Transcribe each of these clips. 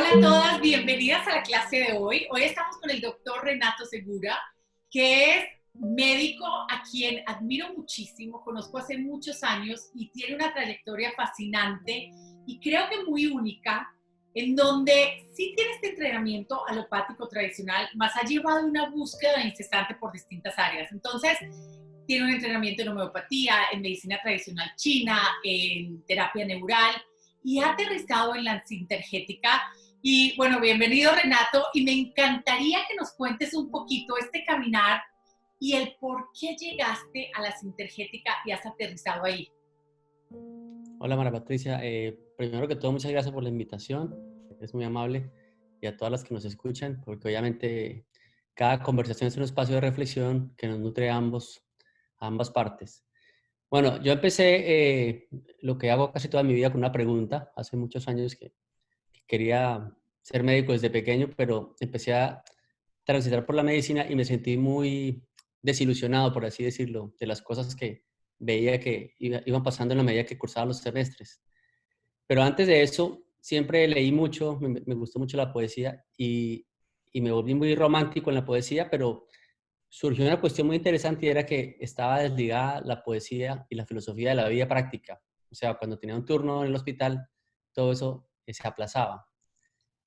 Hola a todas, bienvenidas a la clase de hoy. Hoy estamos con el doctor Renato Segura, que es médico a quien admiro muchísimo, conozco hace muchos años y tiene una trayectoria fascinante y creo que muy única, en donde sí tiene este entrenamiento alopático tradicional, más ha llevado una búsqueda incesante por distintas áreas. Entonces, tiene un entrenamiento en homeopatía, en medicina tradicional china, en terapia neural y ha aterrizado en la sintergética. Y bueno, bienvenido Renato, y me encantaría que nos cuentes un poquito este caminar y el por qué llegaste a la sintergética y has aterrizado ahí. Hola María Patricia, primero que todo muchas gracias por la invitación, es muy amable, y a todas las que nos escuchan, porque obviamente cada conversación es un espacio de reflexión que nos nutre a ambas partes. Bueno, yo empecé lo que hago casi toda mi vida con una pregunta, hace muchos años que quería ser médico desde pequeño, pero empecé a transitar por la medicina y me sentí muy desilusionado, por así decirlo, de las cosas que veía que iban pasando en la medida que cursaba los semestres. Pero antes de eso, siempre leí mucho, me gustó mucho la poesía y me volví muy romántico en la poesía, pero surgió una cuestión muy interesante y era que estaba desligada la poesía y la filosofía de la vida práctica. O sea, cuando tenía un turno en el hospital, todo eso se aplazaba.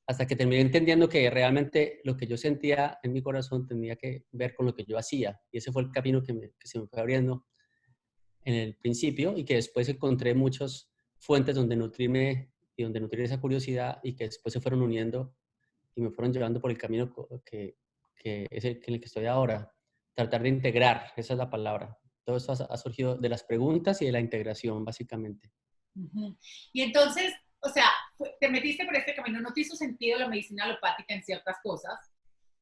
Hasta que terminé entendiendo que realmente lo que yo sentía en mi corazón tenía que ver con lo que yo hacía. Y ese fue el camino que se me fue abriendo en el principio y que después encontré muchas fuentes donde nutrirme y donde nutrir esa curiosidad y que después se fueron uniendo y me fueron llevando por el camino que es el en el que estoy ahora. Tratar de integrar, esa es la palabra. Todo eso ha surgido de las preguntas y de la integración, básicamente. Uh-huh. Y entonces, o sea, te metiste por este camino, no te hizo sentido la medicina alopática en ciertas cosas,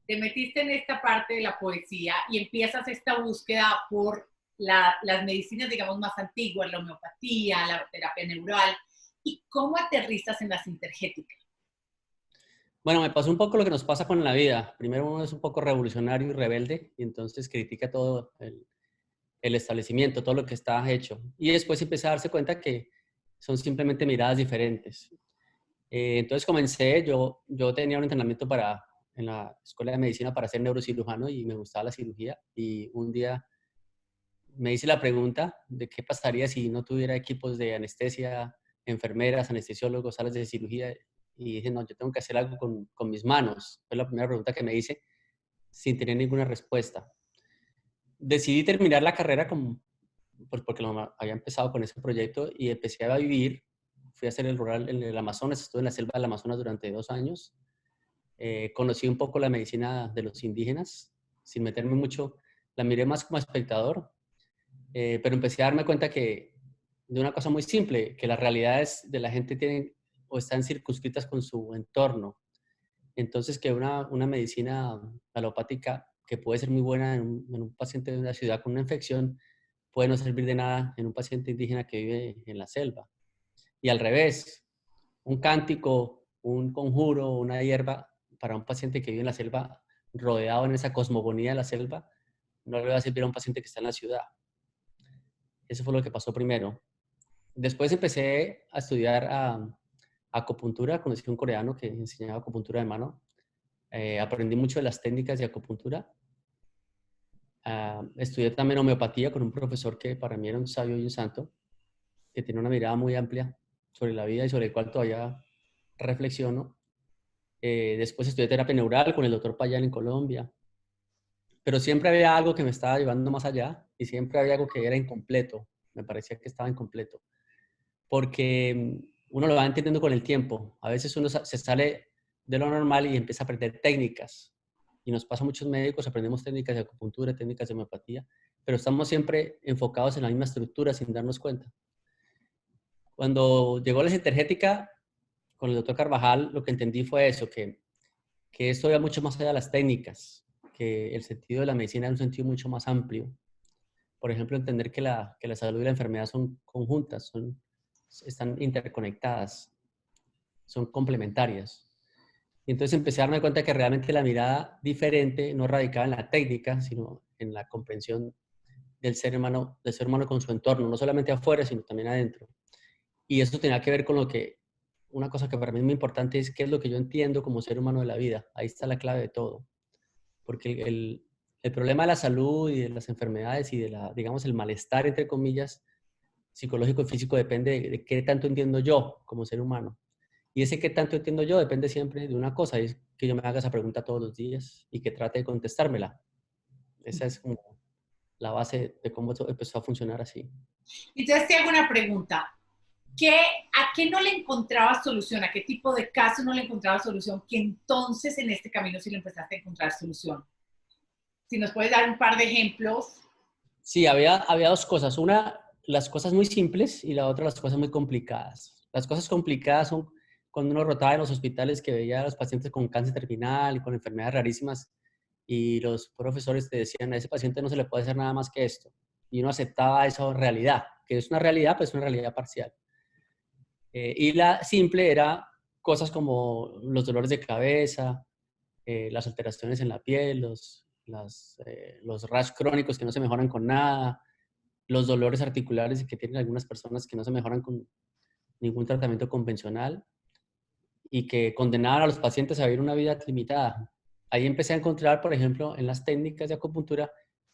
te metiste en esta parte de la poesía y empiezas esta búsqueda por las medicinas, digamos, más antiguas, la homeopatía, la terapia neural. ¿Y cómo aterrizas en la sintergética? Bueno, me pasó un poco lo que nos pasa con la vida. Primero uno es un poco revolucionario y rebelde y entonces critica todo el establecimiento, todo lo que está hecho. Y después empecé a darse cuenta que son simplemente miradas diferentes. Entonces comencé, yo tenía un entrenamiento en la escuela de medicina para ser neurocirujano y me gustaba la cirugía. Y un día me hice la pregunta de qué pasaría si no tuviera equipos de anestesia, enfermeras, anestesiólogos, salas de cirugía. Y dije, no, yo tengo que hacer algo con mis manos. Fue la primera pregunta que me hice sin tener ninguna respuesta. Decidí terminar la carrera pues porque había empezado con ese proyecto y empecé a vivir. Fui a hacer el rural en el Amazonas, estuve en la selva del Amazonas durante 2 años. Conocí un poco la medicina de los indígenas, sin meterme mucho, la miré más como espectador, pero empecé a darme cuenta de una cosa muy simple, que las realidades de la gente tienen o están circunscritas con su entorno. Entonces, que una medicina alopática que puede ser muy buena en un paciente de una ciudad con una infección, puede no servir de nada en un paciente indígena que vive en la selva. Y al revés, un cántico, un conjuro, una hierba para un paciente que vive en la selva, rodeado en esa cosmogonía de la selva, no le va a servir a un paciente que está en la ciudad. Eso fue lo que pasó primero. Después empecé a estudiar acupuntura, conocí a un coreano que enseñaba acupuntura de mano. Aprendí mucho de las técnicas de acupuntura. Estudié también homeopatía con un profesor que para mí era un sabio y un santo, que tiene una mirada muy amplia sobre la vida y sobre el cual todavía reflexiono. Después estudié terapia neural con el doctor Payán en Colombia, pero siempre había algo que me estaba llevando más allá y siempre había algo que era incompleto, me parecía que estaba incompleto, porque uno lo va entendiendo con el tiempo. A veces uno se sale de lo normal y empieza a aprender técnicas, y nos pasa a muchos médicos, aprendemos técnicas de acupuntura, técnicas de homeopatía, pero estamos siempre enfocados en la misma estructura sin darnos cuenta. Cuando llegó la sintergética con el doctor Carvajal, lo que entendí fue eso, que esto va mucho más allá de las técnicas, que el sentido de la medicina es un sentido mucho más amplio. Por ejemplo, entender que la salud y la enfermedad son conjuntas, están interconectadas, son complementarias. Y entonces empecé a darme cuenta que realmente la mirada diferente no radicaba en la técnica, sino en la comprensión del ser humano con su entorno, no solamente afuera, sino también adentro. Y eso tenía que ver con lo que una cosa que para mí es muy importante es qué es lo que yo entiendo como ser humano de la vida. Ahí está la clave de todo. Porque el problema de la salud y de las enfermedades y de la, digamos, el malestar, entre comillas, psicológico y físico depende de qué tanto entiendo yo como ser humano. Y ese qué tanto entiendo yo depende siempre de una cosa, es que yo me haga esa pregunta todos los días y que trate de contestármela. Esa es como la base de cómo esto empezó a funcionar así. Entonces te hago una pregunta. ¿A qué no le encontraba solución? ¿A qué tipo de caso no le encontraba solución? Que entonces en este camino sí le empezaste a encontrar solución. Si nos puedes dar un par de ejemplos. Sí, había dos cosas. Una, las cosas muy simples y la otra, las cosas muy complicadas. Las cosas complicadas son cuando uno rotaba en los hospitales que veía a los pacientes con cáncer terminal y con enfermedades rarísimas y los profesores te decían, a ese paciente no se le puede hacer nada más que esto. Y uno aceptaba esa realidad, que es una realidad, pues una realidad parcial. Y la simple era cosas como los dolores de cabeza, las alteraciones en la piel, los rash crónicos que no se mejoran con nada, los dolores articulares que tienen algunas personas que no se mejoran con ningún tratamiento convencional y que condenaban a los pacientes a vivir una vida limitada. Ahí empecé a encontrar, por ejemplo, en las técnicas de acupuntura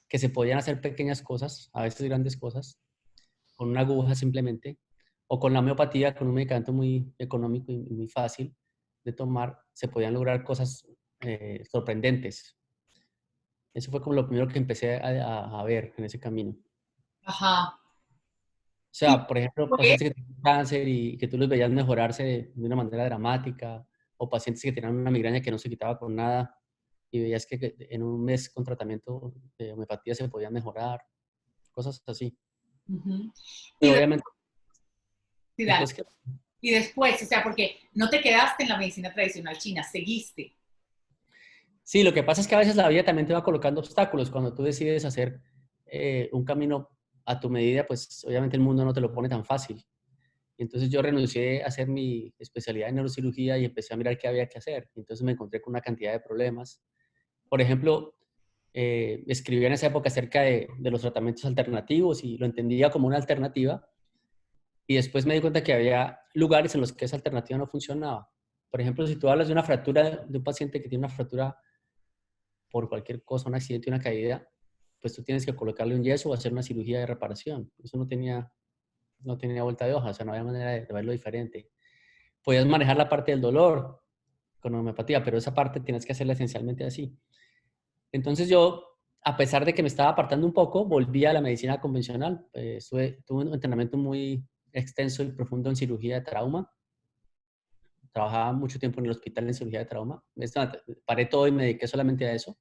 que se podían hacer pequeñas cosas, a veces grandes cosas, con una aguja simplemente, o con la homeopatía, con un medicamento muy económico y muy fácil de tomar, se podían lograr cosas sorprendentes. Eso fue como lo primero que empecé a ver en ese camino. Ajá. O Y sea, por ejemplo, pues, pacientes que tienen cáncer y que tú los veías mejorarse de una manera dramática, o pacientes que tenían una migraña que no se quitaba con nada, y veías que en un mes con tratamiento de homeopatía se podían mejorar, cosas así. uh-huh. Y Pero obviamente, sí, dale. después que... Y después, o sea, porque no te quedaste en la medicina tradicional china, seguiste. Sí, lo que pasa es que a veces la vida también te va colocando obstáculos. Cuando tú decides hacer un camino a tu medida, pues obviamente el mundo no te lo pone tan fácil. Entonces yo renuncié a hacer mi especialidad en neurocirugía y empecé a mirar qué había que hacer. Entonces me encontré con una cantidad de problemas. Por ejemplo, escribí en esa época acerca de los tratamientos alternativos y lo entendía como una alternativa. Y después me di cuenta que había lugares en los que esa alternativa no funcionaba. Por ejemplo, si tú hablas de una fractura, de un paciente que tiene una fractura por cualquier cosa, un accidente, una caída, pues tú tienes que colocarle un yeso o hacer una cirugía de reparación. Eso no tenía vuelta de hoja, o sea, no había manera de verlo diferente. Podías manejar la parte del dolor con homeopatía, pero esa parte tienes que hacerla esencialmente así. Entonces yo, a pesar de que me estaba apartando un poco, volví a la medicina convencional. Tuve un entrenamiento muy extenso y profundo en cirugía de trauma. Trabajaba mucho tiempo en el hospital en cirugía de trauma. Paré todo y me dediqué solamente a eso.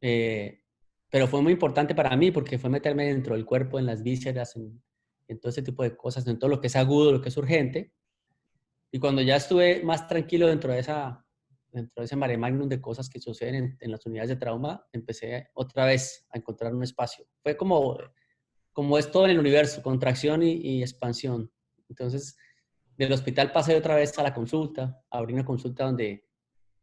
Eh, pero fue muy importante para mí porque fue meterme dentro del cuerpo, en las vísceras, en todo ese tipo de cosas, en todo lo que es agudo, lo que es urgente. Y cuando ya estuve más tranquilo dentro de ese mare magnum de cosas que suceden en las unidades de trauma, empecé otra vez a encontrar un espacio. Fue como es todo en el universo, contracción y expansión. Entonces, del hospital pasé otra vez a la consulta, abrí una consulta donde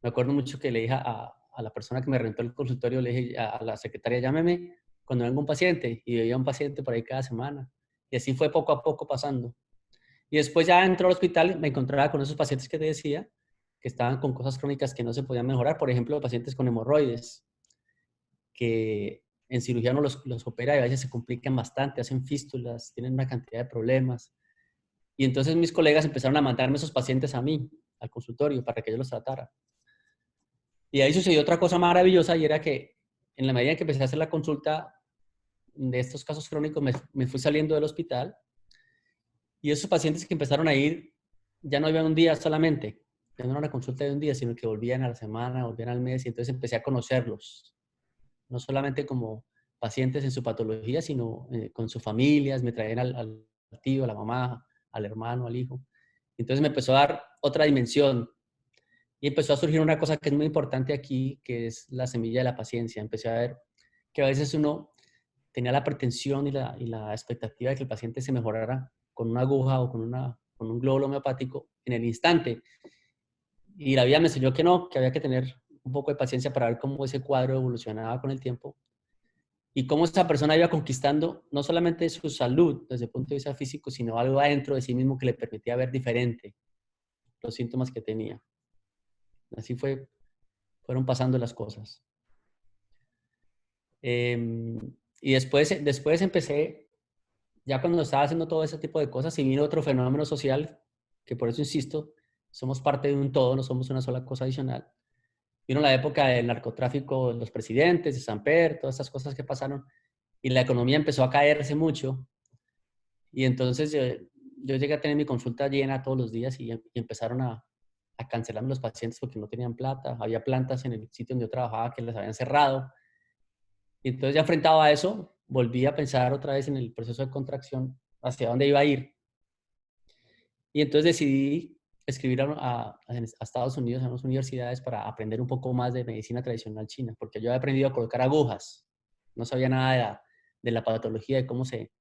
me acuerdo mucho que le dije a la persona que me rentó el consultorio, le dije a la secretaria, llámeme cuando venga un paciente, y veía un paciente por ahí cada semana. Y así fue poco a poco pasando. Y después ya entró al hospital, me encontraba con esos pacientes que te decía, que estaban con cosas crónicas que no se podían mejorar, por ejemplo, pacientes con hemorroides, que en cirugía no los opera y a veces se complican bastante, hacen fístulas, tienen una cantidad de problemas. Y entonces mis colegas empezaron a mandarme esos pacientes a mí, al consultorio, para que yo los tratara. Y ahí sucedió otra cosa maravillosa y era que en la medida en que empecé a hacer la consulta de estos casos crónicos, me fui saliendo del hospital y esos pacientes que empezaron a ir ya no iban un día solamente, ya no era una consulta de un día, sino que volvían a la semana, volvían al mes y entonces empecé a conocerlos, no solamente como pacientes en su patología, sino con sus familias, me traían al tío, a la mamá, al hermano, al hijo. Entonces me empezó a dar otra dimensión. Y empezó a surgir una cosa que es muy importante aquí, que es la semilla de la paciencia. Empecé a ver que a veces uno tenía la pretensión y la expectativa de que el paciente se mejorara con una aguja o con un glóbulo homeopático en el instante. Y la vida me enseñó que no, que había que tener un poco de paciencia para ver cómo ese cuadro evolucionaba con el tiempo y cómo esa persona iba conquistando no solamente su salud desde el punto de vista físico, sino algo adentro de sí mismo que le permitía ver diferente. los síntomas que tenía. Así fueron pasando las cosas. Y después empecé, ya cuando estaba haciendo todo ese tipo de cosas, y vino otro fenómeno social, que por eso insisto, somos parte de un todo, no somos una sola cosa adicional. Vino la época del narcotráfico, los presidentes, de Samper, todas estas cosas que pasaron, y la economía empezó a caerse mucho. Y entonces yo llegué a tener mi consulta llena todos los días y empezaron a cancelarme los pacientes porque no tenían plata. Había plantas en el sitio donde yo trabajaba que les habían cerrado. Y entonces ya enfrentado a eso, volví a pensar otra vez en el proceso de contracción, hacia dónde iba a ir. Y entonces decidí escribir a Estados Unidos, a unas universidades, para aprender un poco más de medicina tradicional china, porque yo había aprendido a colocar agujas. No sabía nada de la patología, de cómo se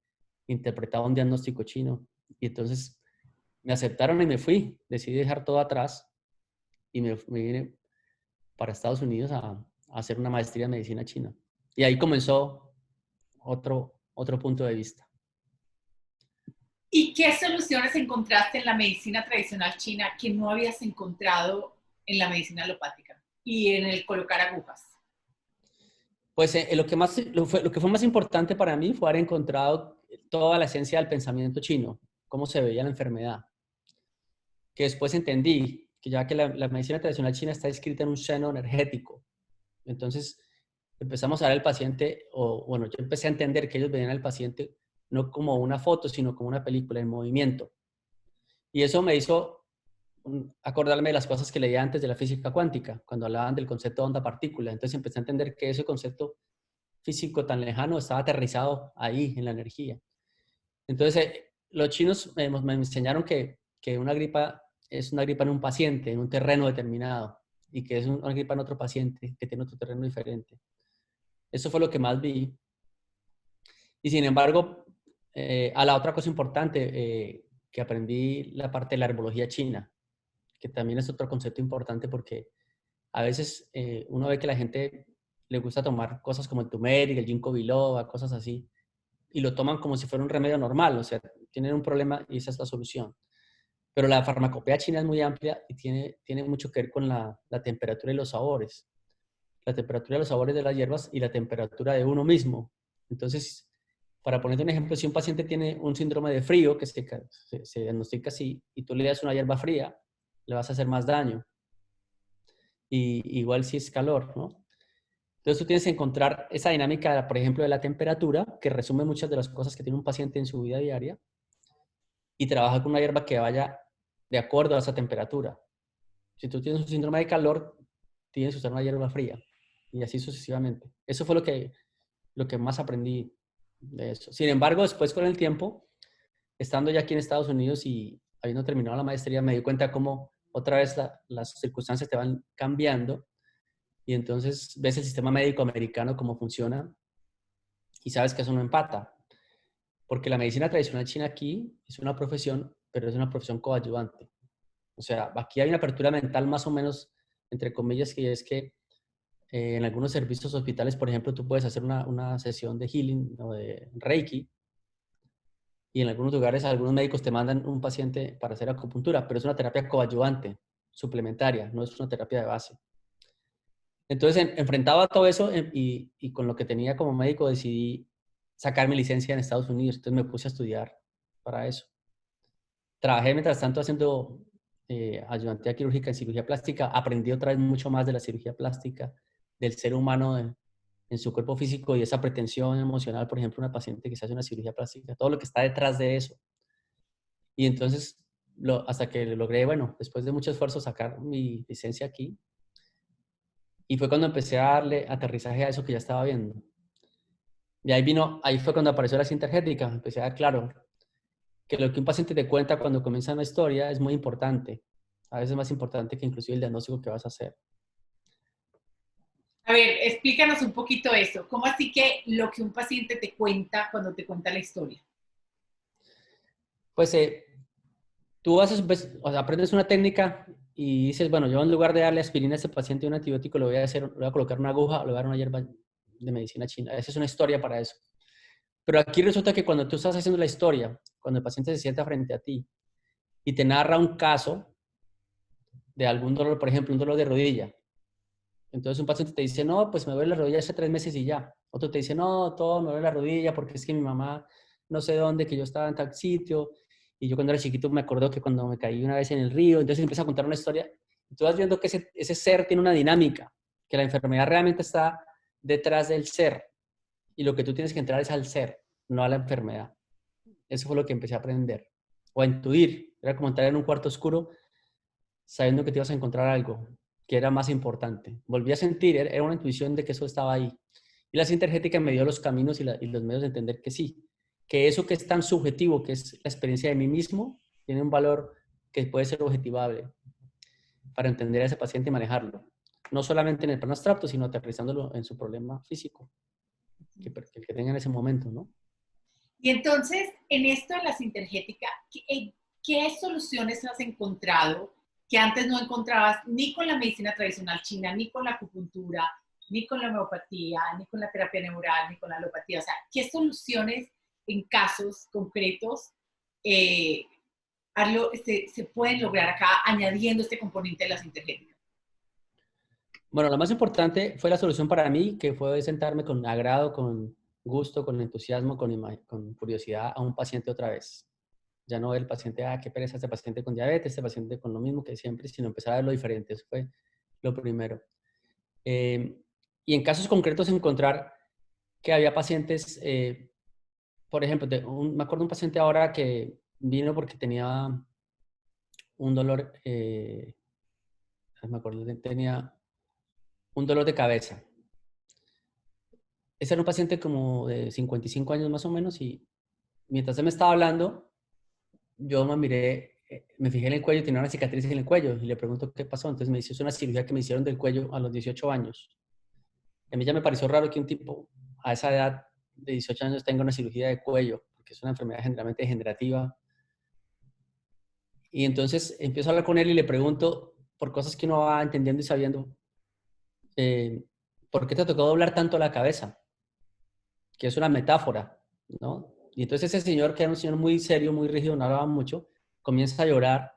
interpretaba un diagnóstico chino. Y entonces me aceptaron y me fui. Decidí dejar todo atrás y me vine para Estados Unidos a hacer una maestría en medicina china. Y ahí comenzó otro punto de vista. ¿Y qué soluciones encontraste en la medicina tradicional china que no habías encontrado en la medicina alopática y en el colocar agujas? Pues lo que fue más importante para mí fue haber encontrado toda la esencia del pensamiento chino, cómo se veía la enfermedad. Que después entendí que ya que la medicina tradicional china está escrita en un seno energético, entonces empezamos a ver al paciente, o bueno, yo empecé a entender que ellos veían al paciente no como una foto, sino como una película en movimiento. Y eso me hizo acordarme de las cosas que leía antes de la física cuántica, cuando hablaban del concepto de onda-partícula. Entonces empecé a entender que ese concepto físico tan lejano estaba aterrizado ahí, en la energía. Entonces, los chinos me enseñaron que una gripa es una gripa en un paciente, en un terreno determinado, y que es una gripa en otro paciente, que tiene otro terreno diferente. Eso fue lo que más vi. Y sin embargo, a la otra cosa importante, que aprendí la parte de la herbología china, que también es otro concepto importante porque a veces uno ve que la gente le gusta tomar cosas como el turmeric, el ginkgo biloba, cosas así, y lo toman como si fuera un remedio normal, o sea, tienen un problema y esa es la solución. Pero la farmacopea china es muy amplia y tiene mucho que ver con la temperatura y los sabores. La temperatura y los sabores de las hierbas y la temperatura de uno mismo. Entonces, para ponerte un ejemplo, si un paciente tiene un síndrome de frío, que se diagnostica así, y tú le das una hierba fría, le vas a hacer más daño. Y igual si es calor, ¿no? Entonces tú tienes que encontrar esa dinámica, por ejemplo, de la temperatura, que resume muchas de las cosas que tiene un paciente en su vida diaria, y trabajar con una hierba que vaya de acuerdo a esa temperatura. Si tú tienes un síndrome de calor, tienes que usar una hierba fría, y así sucesivamente. Eso fue lo que más aprendí de eso. Sin embargo, después con el tiempo, estando ya aquí en Estados Unidos y habiendo terminado la maestría, me di cuenta cómo otra vez las circunstancias te van cambiando y entonces ves el sistema médico americano cómo funciona y sabes que eso no empata. Porque la medicina tradicional china aquí es una profesión, pero es una profesión coadyuvante. O sea, aquí hay una apertura mental más o menos, entre comillas, que es que en algunos servicios hospitales, por ejemplo, tú puedes hacer una sesión de healing o de Reiki y en algunos lugares algunos médicos te mandan un paciente para hacer acupuntura, pero es una terapia coadyuvante, suplementaria, no es una terapia de base. Entonces, enfrentado a todo eso y con lo que tenía como médico, decidí sacar mi licencia en Estados Unidos. Entonces me puse a estudiar para eso. Trabajé mientras tanto haciendo ayudantía quirúrgica en cirugía plástica. Aprendí otra vez mucho más de la cirugía plástica, del ser humano en su cuerpo físico y esa pretensión emocional, por ejemplo, una paciente que se hace una cirugía plástica, todo lo que está detrás de eso. Y entonces, hasta que logré, bueno, después de mucho esfuerzo, sacar mi licencia aquí. Y fue cuando empecé a darle aterrizaje a eso que ya estaba viendo. Y ahí fue cuando apareció la sintergética. Empecé a dar claro que lo que un paciente te cuenta cuando comienza una historia es muy importante. A veces más importante que inclusive el diagnóstico que vas a hacer. A ver, explícanos un poquito eso. ¿Cómo así que lo que un paciente te cuenta cuando te cuenta la historia? Pues tú o sea, aprendes una técnica y dices, bueno, yo en lugar de darle aspirina a ese paciente un antibiótico, le voy a colocar una aguja o le voy a dar una hierba de medicina china. Esa es una historia para eso. Pero aquí resulta que cuando tú estás haciendo la historia, cuando el paciente se sienta frente a ti y te narra un caso, de algún dolor, por ejemplo, un dolor de rodilla. Entonces un paciente te dice, no, pues me duele la rodilla hace 3 meses y ya. Otro te dice, no, todo me duele la rodilla porque es que mi mamá no sé dónde, que yo estaba en tal sitio. Y yo cuando era chiquito me acuerdo que cuando me caí una vez en el río, entonces empieza a contar una historia. Y tú vas viendo que ese ser tiene una dinámica, que la enfermedad realmente está detrás del ser. Y lo que tú tienes que entrar es al ser, no a la enfermedad. Eso fue lo que empecé a aprender. O a intuir. Era como entrar en un cuarto oscuro sabiendo que te ibas a encontrar algo que era más importante. Volví a sentir, era una intuición de que eso estaba ahí. Y la sintergética me dio los caminos y los medios de entender que sí, que eso que es tan subjetivo, que es la experiencia de mí mismo, tiene un valor que puede ser objetivable para entender a ese paciente y manejarlo. No solamente en el plano abstracto, sino aterrizándolo en su problema físico que tenga en ese momento, ¿no? Y entonces, en esto de la sintergética, ¿qué soluciones has encontrado que antes no encontrabas ni con la medicina tradicional china, ni con la acupuntura, ni con la homeopatía, ni con la terapia neural, ni con la alopatía? O sea, ¿qué soluciones en casos concretos eh, se pueden lograr acá añadiendo este componente de la sintergética? Bueno, lo más importante fue la solución para mí, que fue sentarme con agrado, con gusto, con entusiasmo, con curiosidad a un paciente otra vez. Ya no ver el paciente, qué pereza este paciente con diabetes, este paciente con lo mismo que siempre, sino empezar a ver lo diferente. Eso fue lo primero. Eh, y en casos concretos encontrar que había pacientes, por ejemplo, me acuerdo de un paciente ahora que vino porque tenía un dolor, me acuerdo, tenía un dolor de cabeza. Ese era un paciente como de 55 años más o menos y mientras él me estaba hablando, yo me miré, me fijé en el cuello, tenía una cicatriz en el cuello y le pregunto qué pasó. Entonces me dice, es una cirugía que me hicieron del cuello a los 18 años. Y a mí ya me pareció raro que un tipo a esa edad de 18 años tenga una cirugía de cuello, porque es una enfermedad generalmente degenerativa. Y entonces empiezo a hablar con él y le pregunto por cosas que uno va entendiendo y sabiendo, eh, ¿por qué te tocó doblar tanto la cabeza? Que es una metáfora, ¿no? Y entonces ese señor, que era un señor muy serio, muy rígido, no hablaba mucho, comienza a llorar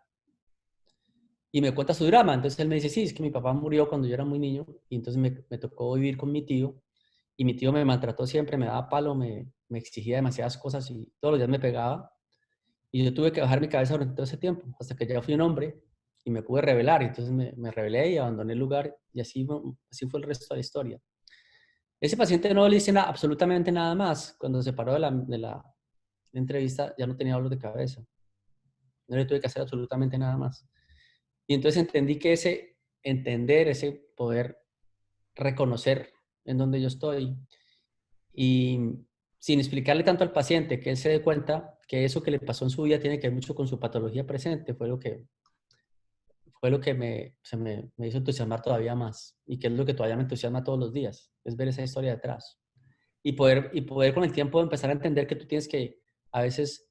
y me cuenta su drama. Entonces él me dice, sí, es que mi papá murió cuando yo era muy niño y entonces me tocó vivir con mi tío y mi tío me maltrató siempre, me daba palo, me exigía demasiadas cosas y todos los días me pegaba. Y yo tuve que bajar mi cabeza durante todo ese tiempo, hasta que ya fui un hombre y me pude rebelar. Y entonces me rebelé y abandoné el lugar y así fue el resto de la historia. Ese paciente no le hice absolutamente nada más. Cuando se paró de la entrevista ya no tenía dolor de cabeza. No le tuve que hacer absolutamente nada más. Y entonces entendí que ese poder reconocer en donde yo estoy y sin explicarle tanto al paciente, que él se dé cuenta que eso que le pasó en su vida tiene que ver mucho con su patología presente, fue lo que me hizo entusiasmar todavía más y que es lo que todavía me entusiasma todos los días, es ver esa historia detrás. Y poder con el tiempo empezar a entender que tú tienes que a veces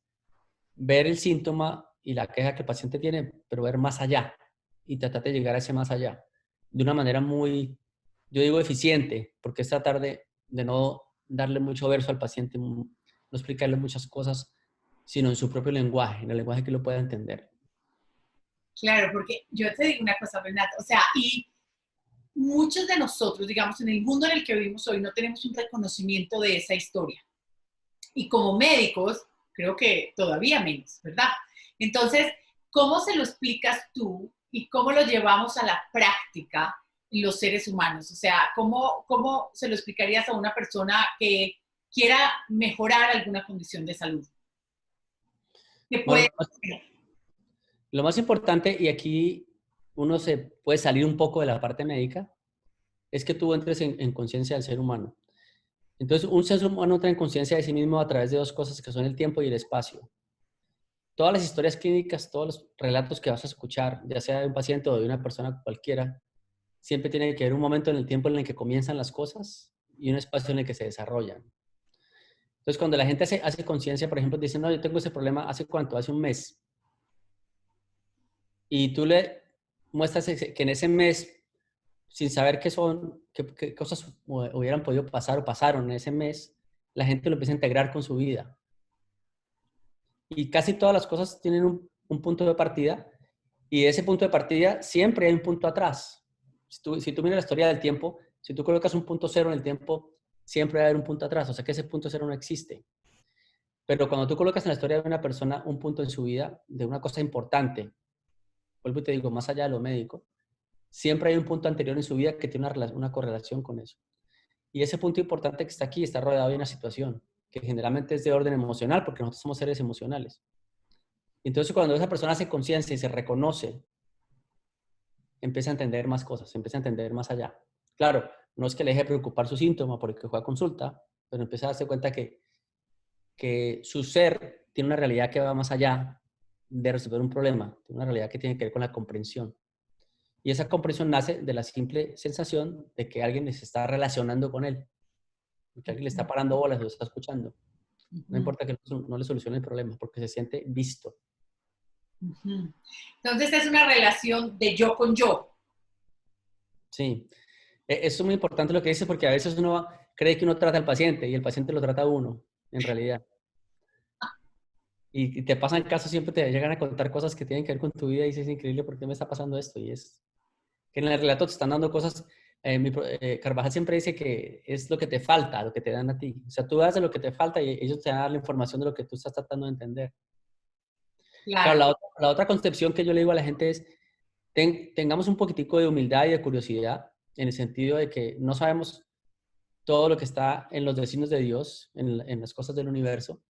ver el síntoma y la queja que el paciente tiene, pero ver más allá y tratar de llegar a ese más allá de una manera muy, yo digo eficiente, porque es tratar de no darle mucho verso al paciente, no explicarle muchas cosas, sino en su propio lenguaje, en el lenguaje que lo pueda entender. Claro, porque yo te digo una cosa, Renato, o sea, y muchos de nosotros, digamos, en el mundo en el que vivimos hoy, no tenemos un reconocimiento de esa historia. Y como médicos, creo que todavía menos, ¿verdad? Entonces, ¿cómo se lo explicas tú y cómo lo llevamos a la práctica los seres humanos? O sea, ¿cómo se lo explicarías a una persona que quiera mejorar alguna condición de salud? ¿Qué Bueno, puede hacer? lo más importante, y aquí uno se puede salir un poco de la parte médica, es que tú entres en conciencia del ser humano. Entonces, un ser humano entra en conciencia de sí mismo a través de dos cosas que son el tiempo y el espacio. Todas las historias clínicas, todos los relatos que vas a escuchar, ya sea de un paciente o de una persona cualquiera, siempre tiene que haber un momento en el tiempo en el que comienzan las cosas y un espacio en el que se desarrollan. Entonces, cuando la gente hace conciencia, por ejemplo, dice, no, yo tengo ese problema, ¿hace cuánto? Hace un mes. Y tú le muestras que en ese mes, sin saber qué cosas hubieran podido pasar o pasaron en ese mes, la gente lo empieza a integrar con su vida. Y casi todas las cosas tienen un punto de partida Y ese punto de partida siempre hay un punto atrás. Si tú miras la historia del tiempo, si tú colocas un punto cero en el tiempo, siempre va a haber un punto atrás. O sea que ese punto cero no existe. Pero cuando tú colocas en la historia de una persona un punto en su vida, de una cosa importante, vuelvo y te digo, más allá de lo médico, siempre hay un punto anterior en su vida que tiene una correlación con eso. Y ese punto importante que está aquí está rodeado de una situación que generalmente es de orden emocional, porque nosotros somos seres emocionales. Entonces, cuando esa persona hace conciencia y se reconoce, empieza a entender más cosas, empieza a entender más allá. Claro, no es que le deje preocupar su síntoma porque fue a consulta, pero empieza a darse cuenta que su ser tiene una realidad que va más allá de resolver un problema, tiene una realidad que tiene que ver con la comprensión. Y esa comprensión nace de la simple sensación de que alguien se está relacionando con él, que alguien le está parando bolas, lo está escuchando. No importa que no le solucione el problema, porque se siente visto. Entonces es una relación de yo con yo. Sí. Eso es muy importante lo que dices, porque a veces uno cree que uno trata al paciente y el paciente lo trata a uno, en realidad. Y te pasan casos, siempre te llegan a contar cosas que tienen que ver con tu vida y dices, es increíble, ¿por qué me está pasando esto? Y es que en el relato te están dando cosas. Carvajal siempre dice que es lo que te falta, lo que te dan a ti. O sea, tú das de lo que te falta y ellos te van a dar la información de lo que tú estás tratando de entender. Claro, Claro. la otra concepción que yo le digo a la gente es, tengamos un poquitico de humildad y de curiosidad, en el sentido de que no sabemos todo lo que está en los designios de Dios, en las cosas del universo.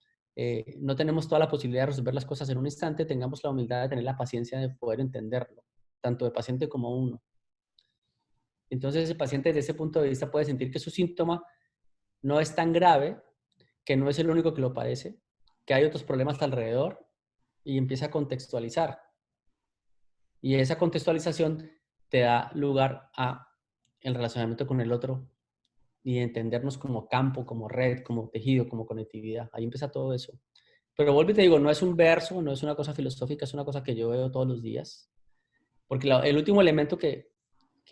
No tenemos toda la posibilidad de resolver las cosas en un instante, tengamos la humildad de tener la paciencia de poder entenderlo, tanto de paciente como uno. Entonces ese paciente desde ese punto de vista puede sentir que su síntoma no es tan grave, que no es el único que lo padece, que hay otros problemas alrededor y empieza a contextualizar. Y esa contextualización te da lugar a el relacionamiento con el otro y entendernos como campo, como red, como tejido, como conectividad. Ahí empieza todo eso. Pero vuelvo y te digo, no es un verso, no es una cosa filosófica, es una cosa que yo veo todos los días. Porque el último elemento que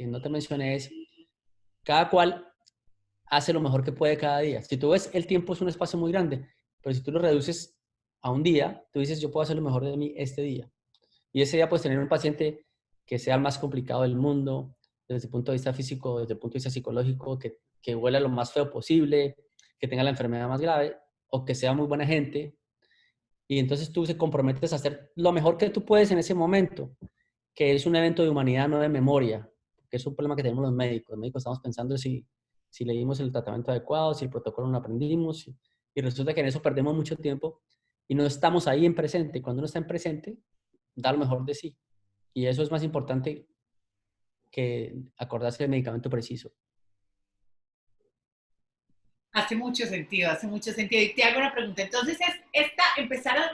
no te mencioné es, cada cual hace lo mejor que puede cada día. Si tú ves, el tiempo es un espacio muy grande, pero si tú lo reduces a un día, tú dices, yo puedo hacer lo mejor de mí este día. Y ese día puedes tener un paciente que sea el más complicado del mundo, desde el punto de vista físico, desde el punto de vista psicológico, que huela lo más feo posible, que tenga la enfermedad más grave, o que sea muy buena gente. Y entonces tú se comprometes a hacer lo mejor que tú puedes en ese momento, que es un evento de humanidad, no de memoria, que es un problema que tenemos los médicos. Los médicos estamos pensando si leímos el tratamiento adecuado, si el protocolo lo aprendimos, y resulta que en eso perdemos mucho tiempo y no estamos ahí en presente. Cuando uno está en presente, da lo mejor de sí. Y eso es más importante que acordarse del medicamento preciso. Hace mucho sentido, hace mucho sentido. Y te hago una pregunta. Entonces, es empezar a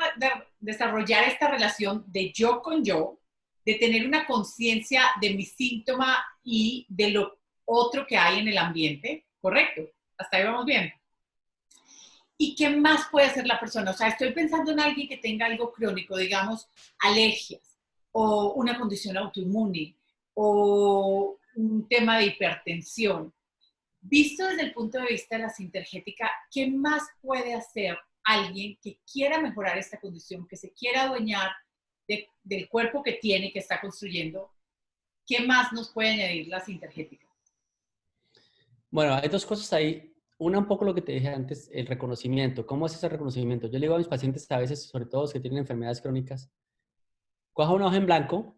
desarrollar esta relación de yo con yo, de tener una conciencia de mi síntoma y de lo otro que hay en el ambiente, ¿correcto? Hasta ahí vamos bien. ¿Y qué más puede hacer la persona? O sea, estoy pensando en alguien que tenga algo crónico, digamos, alergias o una condición autoinmune o un tema de hipertensión. Visto desde el punto de vista de la sintergética, ¿qué más puede hacer alguien que quiera mejorar esta condición, que se quiera adueñar del cuerpo que tiene, que está construyendo? ¿Qué más nos puede añadir la sintergética? Bueno, hay dos cosas ahí. Una, un poco lo que te dije antes, el reconocimiento. ¿Cómo es ese reconocimiento? Yo le digo a mis pacientes a veces, sobre todo los que tienen enfermedades crónicas, coja una hoja en blanco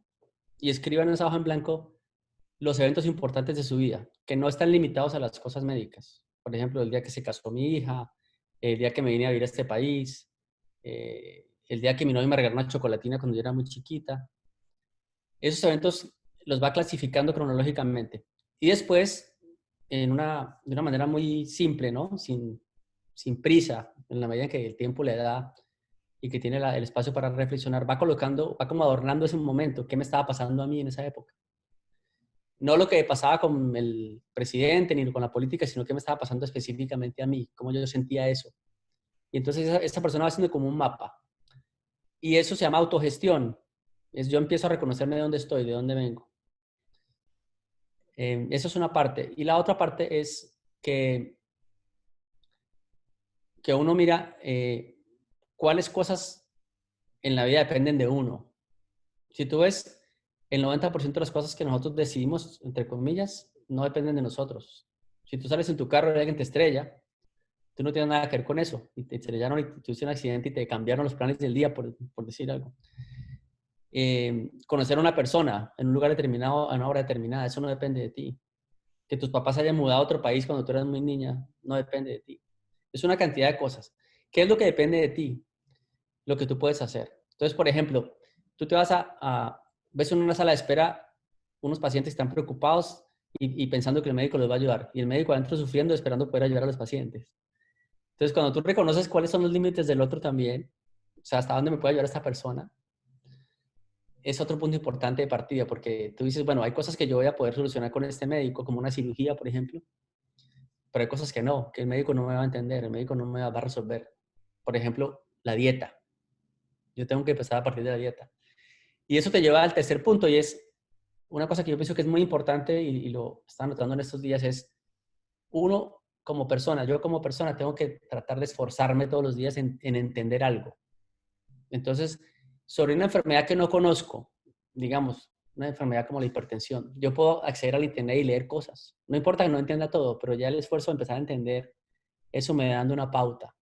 y escriban en esa hoja en blanco los eventos importantes de su vida, que no están limitados a las cosas médicas. Por ejemplo, el día que se casó mi hija, el día que me vine a vivir a este país, el día que mi novio me regaló una chocolatina cuando yo era muy chiquita. Esos eventos los va clasificando cronológicamente. Y después, de una manera muy simple, ¿no? Sin prisa, en la medida en que el tiempo le da y que tiene el espacio para reflexionar, va colocando, va como adornando ese momento, qué me estaba pasando a mí en esa época. No lo que pasaba con el presidente ni con la política, sino qué me estaba pasando específicamente a mí, cómo yo sentía eso. Y entonces esa persona va haciendo como un mapa. Y eso se llama autogestión. Es yo empiezo a reconocerme de dónde estoy, de dónde vengo. Eso es una parte. Y la otra parte es que uno mira cuáles cosas en la vida dependen de uno. Si tú ves el 90% de las cosas que nosotros decidimos, entre comillas, no dependen de nosotros. Si tú sales en tu carro y alguien te estrella, tú no tienes nada que ver con eso. Y te estrellaron y tuviste un accidente y te cambiaron los planes del día, por decir algo. Conocer a una persona en un lugar determinado, a una hora determinada, eso no depende de ti. Que tus papás hayan mudado a otro país cuando tú eras muy niña, no depende de ti. Es una cantidad de cosas. ¿Qué es lo que depende de ti? Lo que tú puedes hacer. Entonces, por ejemplo, tú te vas ves en una sala de espera unos pacientes que están preocupados y pensando que el médico les va a ayudar. Y el médico adentro sufriendo, esperando poder ayudar a los pacientes. Entonces, cuando tú reconoces cuáles son los límites del otro también, o sea, hasta dónde me puede ayudar esta persona, es otro punto importante de partida, porque tú dices, bueno, hay cosas que yo voy a poder solucionar con este médico, como una cirugía, por ejemplo, pero hay cosas que no, que el médico no me va a entender, el médico no me va a resolver. Por ejemplo, la dieta. Yo tengo que empezar a partir de la dieta. Y eso te lleva al tercer punto, y es una cosa que yo pienso que es muy importante, y lo estaba notando en estos días, es uno como persona, yo como persona tengo que tratar de esforzarme todos los días en entender algo. Entonces, sobre una enfermedad que no conozco, digamos, una enfermedad como la hipertensión, yo puedo acceder al internet y leer cosas. No importa que no entienda todo, pero ya el esfuerzo de empezar a entender, eso me va dando una pauta.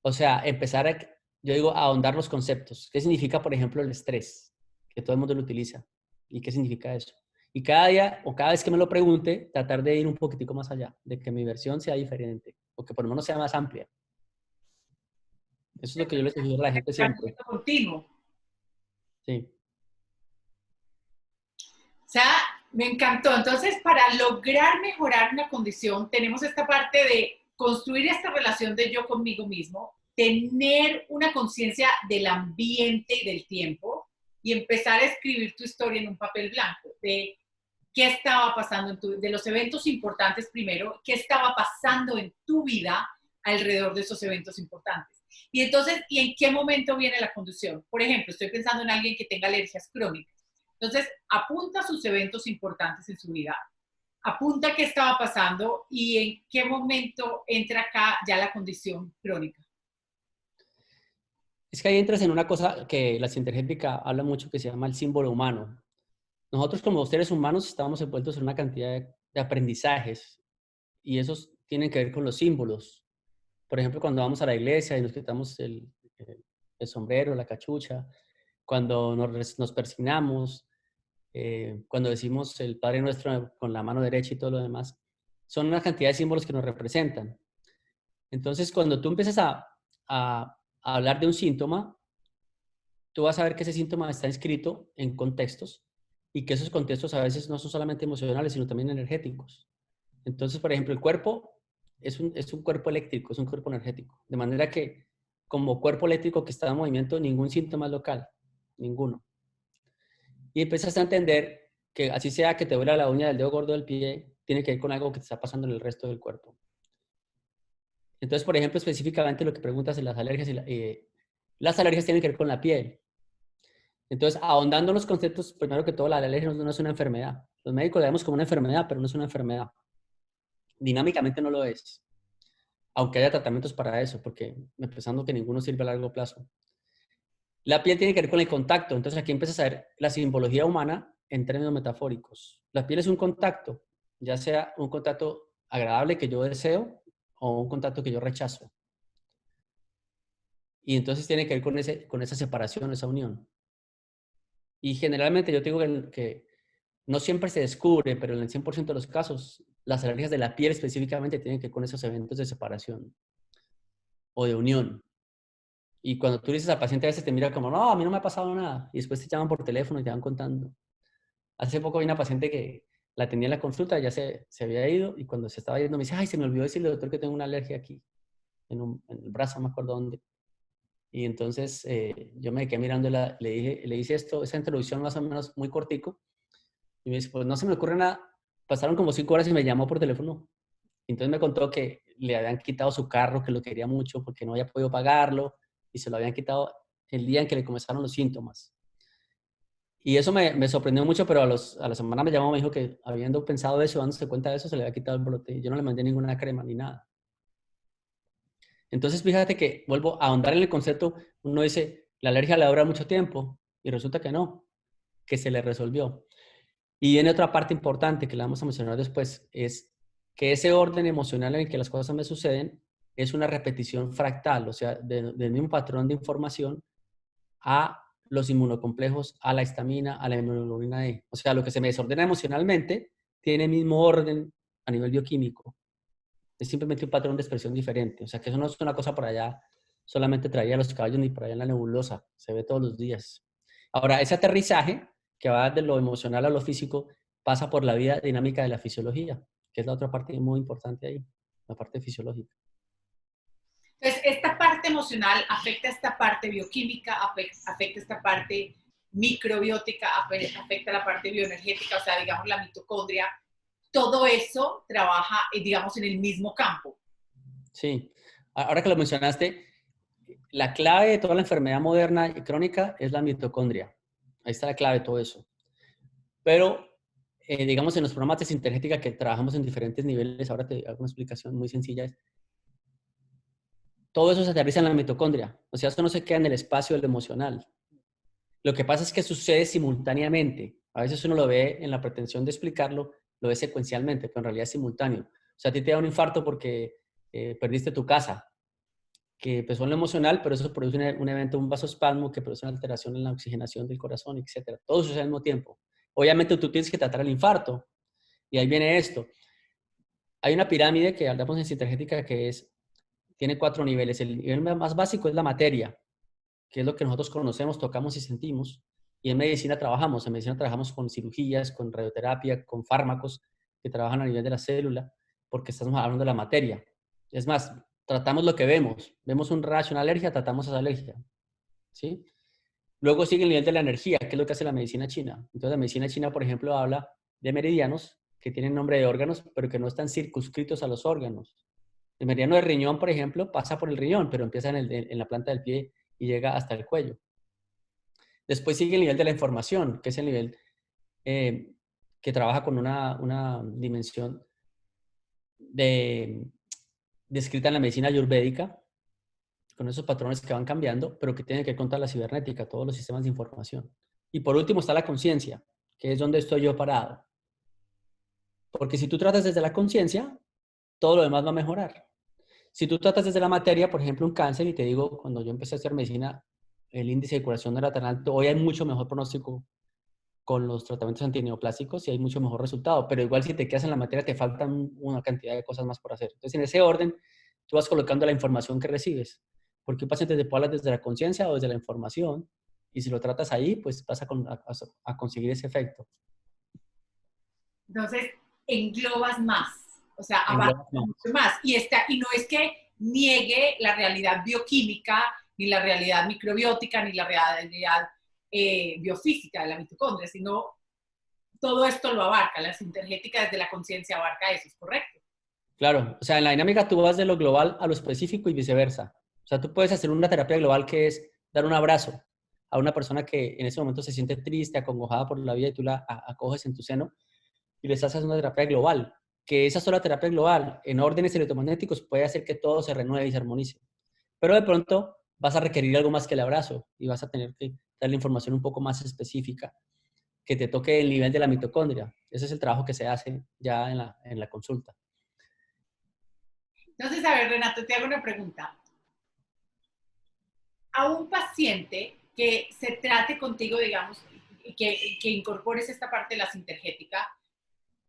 O sea, empezar a, yo digo, a ahondar los conceptos. ¿Qué significa, por ejemplo, el estrés? Que todo el mundo lo utiliza. ¿Y qué significa eso? Y cada día o cada vez que me lo pregunte, tratar de ir un poquitico más allá, de que mi versión sea diferente, o que por lo menos sea más amplia. Eso es lo que yo le sugiero a la gente siempre. Continuo. Sí. O sea, me encantó. Entonces, para lograr mejorar una condición, tenemos esta parte de construir esta relación de yo conmigo mismo, tener una conciencia del ambiente y del tiempo y empezar a escribir tu historia en un papel blanco, de qué estaba pasando de los eventos importantes primero, qué estaba pasando en tu vida alrededor de esos eventos importantes. Y entonces, ¿y en qué momento viene la condición? Por ejemplo, estoy pensando en alguien que tenga alergias crónicas. Entonces, apunta sus eventos importantes en su vida, apunta qué estaba pasando y en qué momento entra acá ya la condición crónica. Es que ahí entras en una cosa que la sintergética habla mucho, que se llama el símbolo humano. Nosotros como seres humanos estamos envueltos en una cantidad de aprendizajes, y esos tienen que ver con los símbolos. Por ejemplo, cuando vamos a la iglesia y nos quitamos el sombrero, la cachucha, cuando nos persignamos, cuando decimos el Padre Nuestro con la mano derecha y todo lo demás, son una cantidad de símbolos que nos representan. Entonces, cuando tú empiezas a hablar de un síntoma, tú vas a ver que ese síntoma está inscrito en contextos, y que esos contextos a veces no son solamente emocionales, sino también energéticos. Entonces, por ejemplo, el cuerpo es un cuerpo eléctrico, es un cuerpo energético. De manera que, como cuerpo eléctrico que está en movimiento, ningún síntoma es local, ninguno. Y empiezas a entender que así sea que te duela la uña del dedo gordo del pie, tiene que ver con algo que te está pasando en el resto del cuerpo. Entonces, por ejemplo, específicamente lo que preguntas en las alergias, las alergias tienen que ver con la piel. Entonces, ahondando en los conceptos, primero que todo, la alergia no es una enfermedad. Los médicos la vemos como una enfermedad, pero no es una enfermedad. Dinámicamente no lo es, aunque haya tratamientos para eso, porque empezando que ninguno sirve a largo plazo. La piel tiene que ver con el contacto, entonces aquí empiezas a ver la simbología humana en términos metafóricos. La piel es un contacto, ya sea un contacto agradable que yo deseo o un contacto que yo rechazo. Y entonces tiene que ver con esa separación, esa unión. Y generalmente yo digo que no siempre se descubre, pero en el 100% de los casos, las alergias de la piel específicamente tienen que ver con esos eventos de separación o de unión. Y cuando tú dices al paciente, a veces te mira como, no, a mí no me ha pasado nada. Y después te llaman por teléfono y te van contando. Hace poco vi una paciente que la tenía en la consulta, ya se había ido, y cuando se estaba yendo me dice, ay, se me olvidó decirle al doctor que tengo una alergia aquí, en el brazo, no me acuerdo dónde. Y entonces yo me quedé mirándola, le hice esto, esa introducción más o menos muy cortico, y me dice, pues no se me ocurre nada. Pasaron como 5 horas y me llamó por teléfono. Entonces me contó que le habían quitado su carro, que lo quería mucho porque no había podido pagarlo, y se lo habían quitado el día en que le comenzaron los síntomas. Y eso me sorprendió mucho, pero a la semana me llamó, me dijo que habiendo pensado eso, dándose cuenta de eso, se le había quitado el brote. Yo no le mandé ninguna crema ni nada. Entonces, fíjate que vuelvo a ahondar en el concepto. Uno dice, la alergia le dura mucho tiempo, y resulta que no. que se le resolvió. Y viene otra parte importante que la vamos a mencionar después, es que ese orden emocional en el que las cosas me suceden es una repetición fractal, o sea, del mismo patrón de información a los inmunocomplejos, a la histamina, a la inmunoglobulina E. O sea, lo que se me desordena emocionalmente tiene el mismo orden a nivel bioquímico. Es simplemente un patrón de expresión diferente. O sea, que eso no es una cosa por allá, solamente traía los caballos ni por allá en la nebulosa. Se ve todos los días. Ahora, ese aterrizaje que va de lo emocional a lo físico pasa por la vida dinámica de la fisiología, que es la otra parte muy importante ahí, la parte fisiológica. Entonces, esta parte emocional afecta esta parte bioquímica, afecta esta parte microbiótica, afecta la parte bioenergética, o sea, digamos la mitocondria. Todo eso trabaja, digamos, en el mismo campo. Sí. Ahora que lo mencionaste, la clave de toda la enfermedad moderna y crónica es la mitocondria. Ahí está la clave de todo eso. Pero, digamos, en los programas de sintergética que trabajamos en diferentes niveles, ahora te hago una explicación muy sencilla, es todo eso se aterriza en la mitocondria. O sea, esto no se queda en el espacio del emocional. Lo que pasa es que sucede simultáneamente. A veces uno lo ve en la pretensión de explicarlo, lo ve secuencialmente, pero en realidad es simultáneo. O sea, a ti te da un infarto porque perdiste tu casa, que empezó en lo emocional, pero eso produce un evento, un vasoespasmo que produce una alteración en la oxigenación del corazón, etcétera. Todo sucede al mismo tiempo. Obviamente tú tienes que tratar el infarto, y ahí viene esto. Hay una pirámide que hablamos en sintergética que tiene 4 niveles. El nivel más básico es la materia, que es lo que nosotros conocemos, tocamos y sentimos. Y en medicina trabajamos. En medicina trabajamos con cirugías, con radioterapia, con fármacos que trabajan a nivel de la célula, porque estamos hablando de la materia. Es más, tratamos lo que vemos. Vemos un rayo, una alergia, tratamos esa alergia. ¿Sí? Luego sigue el nivel de la energía, que es lo que hace la medicina china. Entonces, la medicina china, por ejemplo, habla de meridianos que tienen nombre de órganos, pero que no están circunscritos a los órganos. El meridiano del riñón, por ejemplo, pasa por el riñón, pero empieza en la planta del pie y llega hasta el cuello. Después sigue el nivel de la información, que es el nivel que trabaja con una dimensión descrita en la medicina ayurvédica, con esos patrones que van cambiando, pero que tienen que contar la cibernética, todos los sistemas de información. Y por último está la conciencia, que es donde estoy yo parado. Porque si tú tratas desde la conciencia, todo lo demás va a mejorar. Si tú tratas desde la materia, por ejemplo, un cáncer, y te digo, cuando yo empecé a hacer medicina, el índice de curación no era tan alto, hoy hay mucho mejor pronóstico con los tratamientos antineoplásicos y hay mucho mejor resultado, pero igual si te quedas en la materia te faltan una cantidad de cosas más por hacer. Entonces, en ese orden, tú vas colocando la información que recibes, porque un paciente te puede hablar desde la conciencia o desde la información, y si lo tratas ahí, pues vas a conseguir ese efecto. Entonces, englobas más, o sea, abarca Engloba más. mucho más. Y no es que niegue la realidad bioquímica, ni la realidad microbiótica, ni la realidad biofísica de la mitocondria, sino todo esto lo abarca. La sintergética desde la conciencia abarca eso, ¿es correcto? Claro, o sea, en la dinámica tú vas de lo global a lo específico y viceversa. O sea, tú puedes hacer una terapia global que es dar un abrazo a una persona que en ese momento se siente triste, acongojada por la vida y tú la acoges en tu seno y les haces una terapia global. Que esa sola terapia global en órdenes electromagnéticos puede hacer que todo se renueve y se armonice. Pero de pronto vas a requerir algo más que el abrazo y vas a tener que darle información un poco más específica que te toque el nivel de la mitocondria. Ese es el trabajo que se hace ya en la consulta. Entonces, a ver, Renato, te hago una pregunta. A un paciente que se trate contigo, digamos, que incorpores esta parte de la sintergética,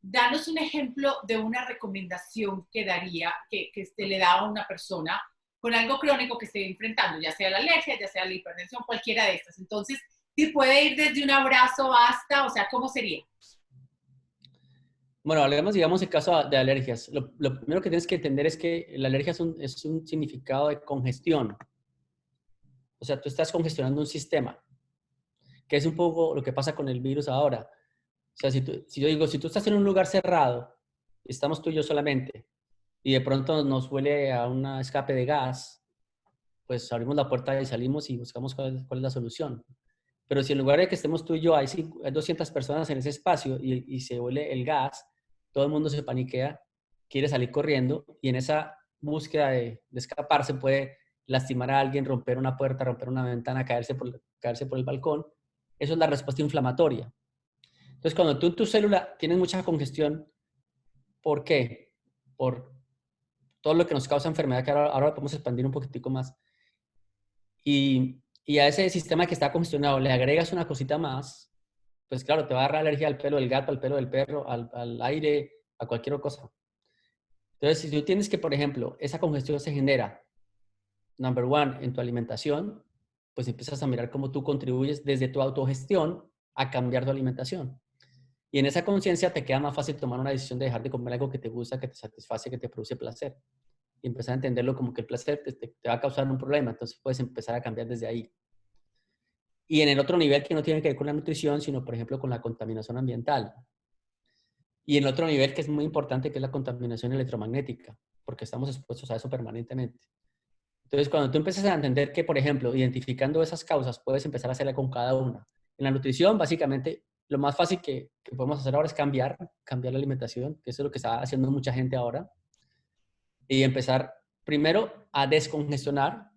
danos un ejemplo de una recomendación que daría, que le da a una persona con algo crónico que esté enfrentando, ya sea la alergia, ya sea la hipertensión, cualquiera de estas. Entonces, si puede ir desde un abrazo hasta, o sea, ¿cómo sería? Bueno, hablemos, digamos, en caso de alergias. Lo primero que tienes que entender es que la alergia es un significado de congestión. O sea, tú estás congestionando un sistema, que es un poco lo que pasa con el virus ahora. O sea, si yo digo, si tú estás en un lugar cerrado, estamos tú y yo solamente, y de pronto nos huele a un escape de gas, pues abrimos la puerta y salimos y buscamos cuál es la solución. Pero si en lugar de que estemos tú y yo, hay 200 personas en ese espacio y se huele el gas, todo el mundo se paniquea, quiere salir corriendo y en esa búsqueda de escaparse puede lastimar a alguien, romper una puerta, romper una ventana, caerse por el balcón eso es la respuesta inflamatoria. Entonces, cuando tú en tu célula tienes mucha congestión, ¿por qué? Por todo lo que nos causa enfermedad, que ahora podemos expandir un poquitico más. Y a ese sistema que está congestionado le agregas una cosita más, pues claro, te va a dar alergia al pelo del gato, al pelo del perro, al aire, a cualquier cosa. Entonces, si tú tienes que, por ejemplo, esa congestión se genera, number one, en tu alimentación, pues empiezas a mirar cómo tú contribuyes desde tu autogestión a cambiar tu alimentación. Y en esa conciencia te queda más fácil tomar una decisión de dejar de comer algo que te gusta, que te satisface, que te produce placer. Y empezar a entenderlo como que el placer te va a causar un problema. Entonces puedes empezar a cambiar desde ahí. Y en el otro nivel que no tiene que ver con la nutrición, sino por ejemplo con la contaminación ambiental. Y en otro nivel que es muy importante, que es la contaminación electromagnética, porque estamos expuestos a eso permanentemente. Entonces, cuando tú empiezas a entender que, por ejemplo, identificando esas causas, puedes empezar a hacerla con cada una. En la nutrición, básicamente, lo más fácil que podemos hacer ahora es cambiar la alimentación, que eso es lo que está haciendo mucha gente ahora, y empezar, primero, a descongestionar,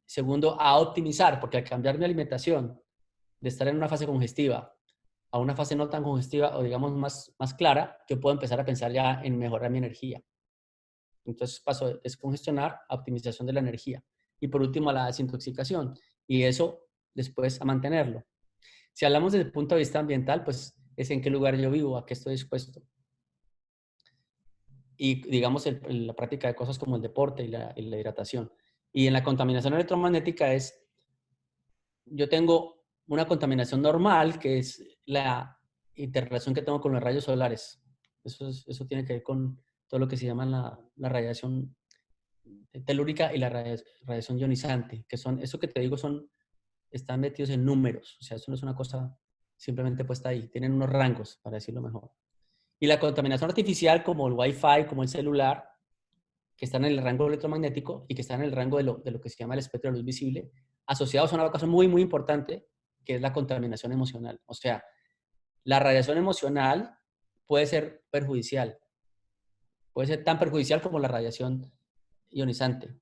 segundo, a optimizar, porque al cambiar mi alimentación, de estar en una fase congestiva a una fase no tan congestiva o digamos más clara, yo puedo empezar a pensar ya en mejorar mi energía. Entonces paso de descongestionar a optimización de la energía. Y por último a la desintoxicación. Y eso después a mantenerlo. Si hablamos desde el punto de vista ambiental, pues es en qué lugar yo vivo, a qué estoy expuesto. Y digamos la práctica de cosas como el deporte y la hidratación. Y en la contaminación electromagnética yo tengo una contaminación normal, que es la interrelación que tengo con los rayos solares. Eso tiene que ver con todo lo que se llama la radiación telúrica y la radiación ionizante, que son, eso que te digo, están metidos en números. O sea, eso no es una cosa simplemente puesta ahí. Tienen unos rangos, para decirlo mejor. Y la contaminación artificial, como el Wi-Fi, como el celular, que están en el rango electromagnético y que están en el rango de lo que se llama el espectro de luz visible, asociados a una cosa muy, muy importante, que es la contaminación emocional. O sea, la radiación emocional puede ser perjudicial. Puede ser tan perjudicial como la radiación ionizante.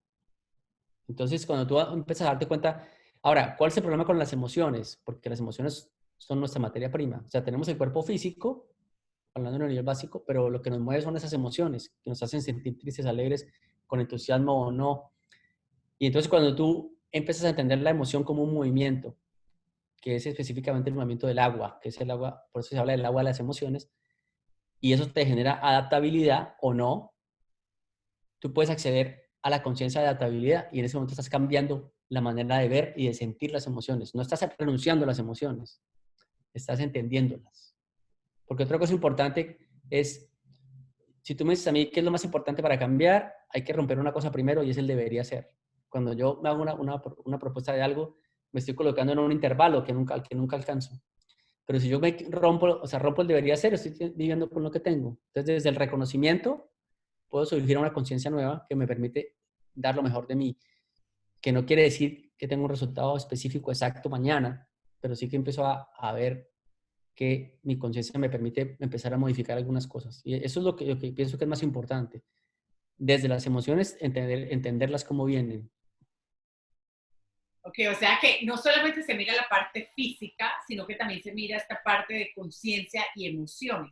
Entonces, cuando tú empiezas a darte cuenta, ahora, ¿cuál es el problema con las emociones? Porque las emociones son nuestra materia prima. O sea, tenemos el cuerpo físico, hablando en el nivel básico, pero lo que nos mueve son esas emociones que nos hacen sentir tristes, alegres, con entusiasmo o no. Y entonces cuando tú empiezas a entender la emoción como un movimiento, que es específicamente el movimiento del agua, que es el agua, por eso se habla del agua de las emociones, y eso te genera adaptabilidad o no, tú puedes acceder a la conciencia de adaptabilidad y en ese momento estás cambiando la manera de ver y de sentir las emociones. No estás renunciando a las emociones, estás entendiéndolas. Porque otra cosa importante es, si tú me dices a mí qué es lo más importante para cambiar, hay que romper una cosa primero y es el debería ser. Cuando yo me hago una propuesta de algo, me estoy colocando en un intervalo al que nunca alcanzo. Pero si yo me rompo, o sea, rompo el debería ser, estoy viviendo con lo que tengo. Entonces, desde el reconocimiento, puedo surgir a una conciencia nueva que me permite dar lo mejor de mí, que no quiere decir que tenga un resultado específico exacto mañana, pero sí que empiezo a ver que mi conciencia me permite empezar a modificar algunas cosas. Y eso es lo que pienso que es más importante. Desde las emociones, entenderlas cómo vienen. Ok, o sea que no solamente se mira la parte física, sino que también se mira esta parte de conciencia y emociones.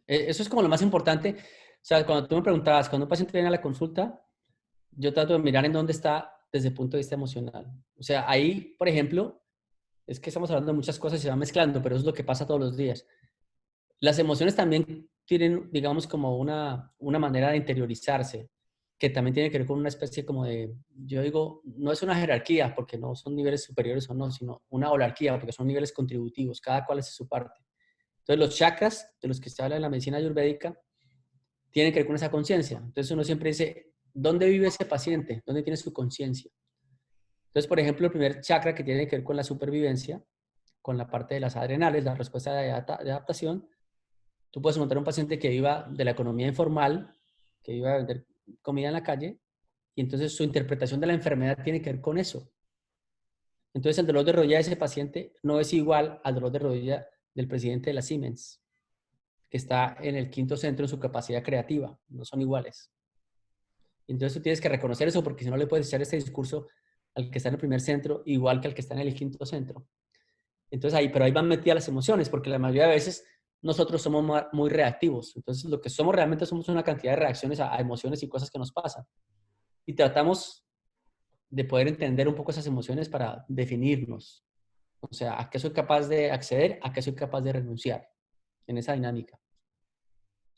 Eso es como lo más importante. O sea, cuando tú me preguntabas, cuando un paciente viene a la consulta, yo trato de mirar en dónde está desde el punto de vista emocional. O sea, ahí, por ejemplo, es que estamos hablando de muchas cosas y se van mezclando, pero eso es lo que pasa todos los días. Las emociones también tienen, digamos, como una manera de interiorizarse, que también tiene que ver con una especie como de, yo digo, no es una jerarquía, porque no son niveles superiores o no, sino una holarquía, porque son niveles contributivos, cada cual hace su parte. Entonces, los chakras, de los que se habla en la medicina ayurvédica, tienen que ver con esa conciencia. Entonces, uno siempre dice, ¿dónde vive ese paciente? ¿Dónde tiene su conciencia? Entonces, por ejemplo, el primer chakra que tiene que ver con la supervivencia, con la parte de las adrenales, la respuesta de adaptación. Tú puedes encontrar un paciente que viva de la economía informal, que viva a vender comida en la calle, y entonces su interpretación de la enfermedad tiene que ver con eso. Entonces el dolor de rodilla de ese paciente no es igual al dolor de rodilla del presidente de la Siemens, que está en el quinto centro en su capacidad creativa. No son iguales. Entonces tú tienes que reconocer eso porque si no le puedes echar este discurso al que está en el primer centro, igual que al que está en el quinto centro. Entonces pero ahí van metidas las emociones, porque la mayoría de veces nosotros somos muy reactivos. Entonces lo que somos realmente somos una cantidad de reacciones a emociones y cosas que nos pasan. Y tratamos de poder entender un poco esas emociones para definirnos. O sea, a qué soy capaz de acceder, a qué soy capaz de renunciar en esa dinámica.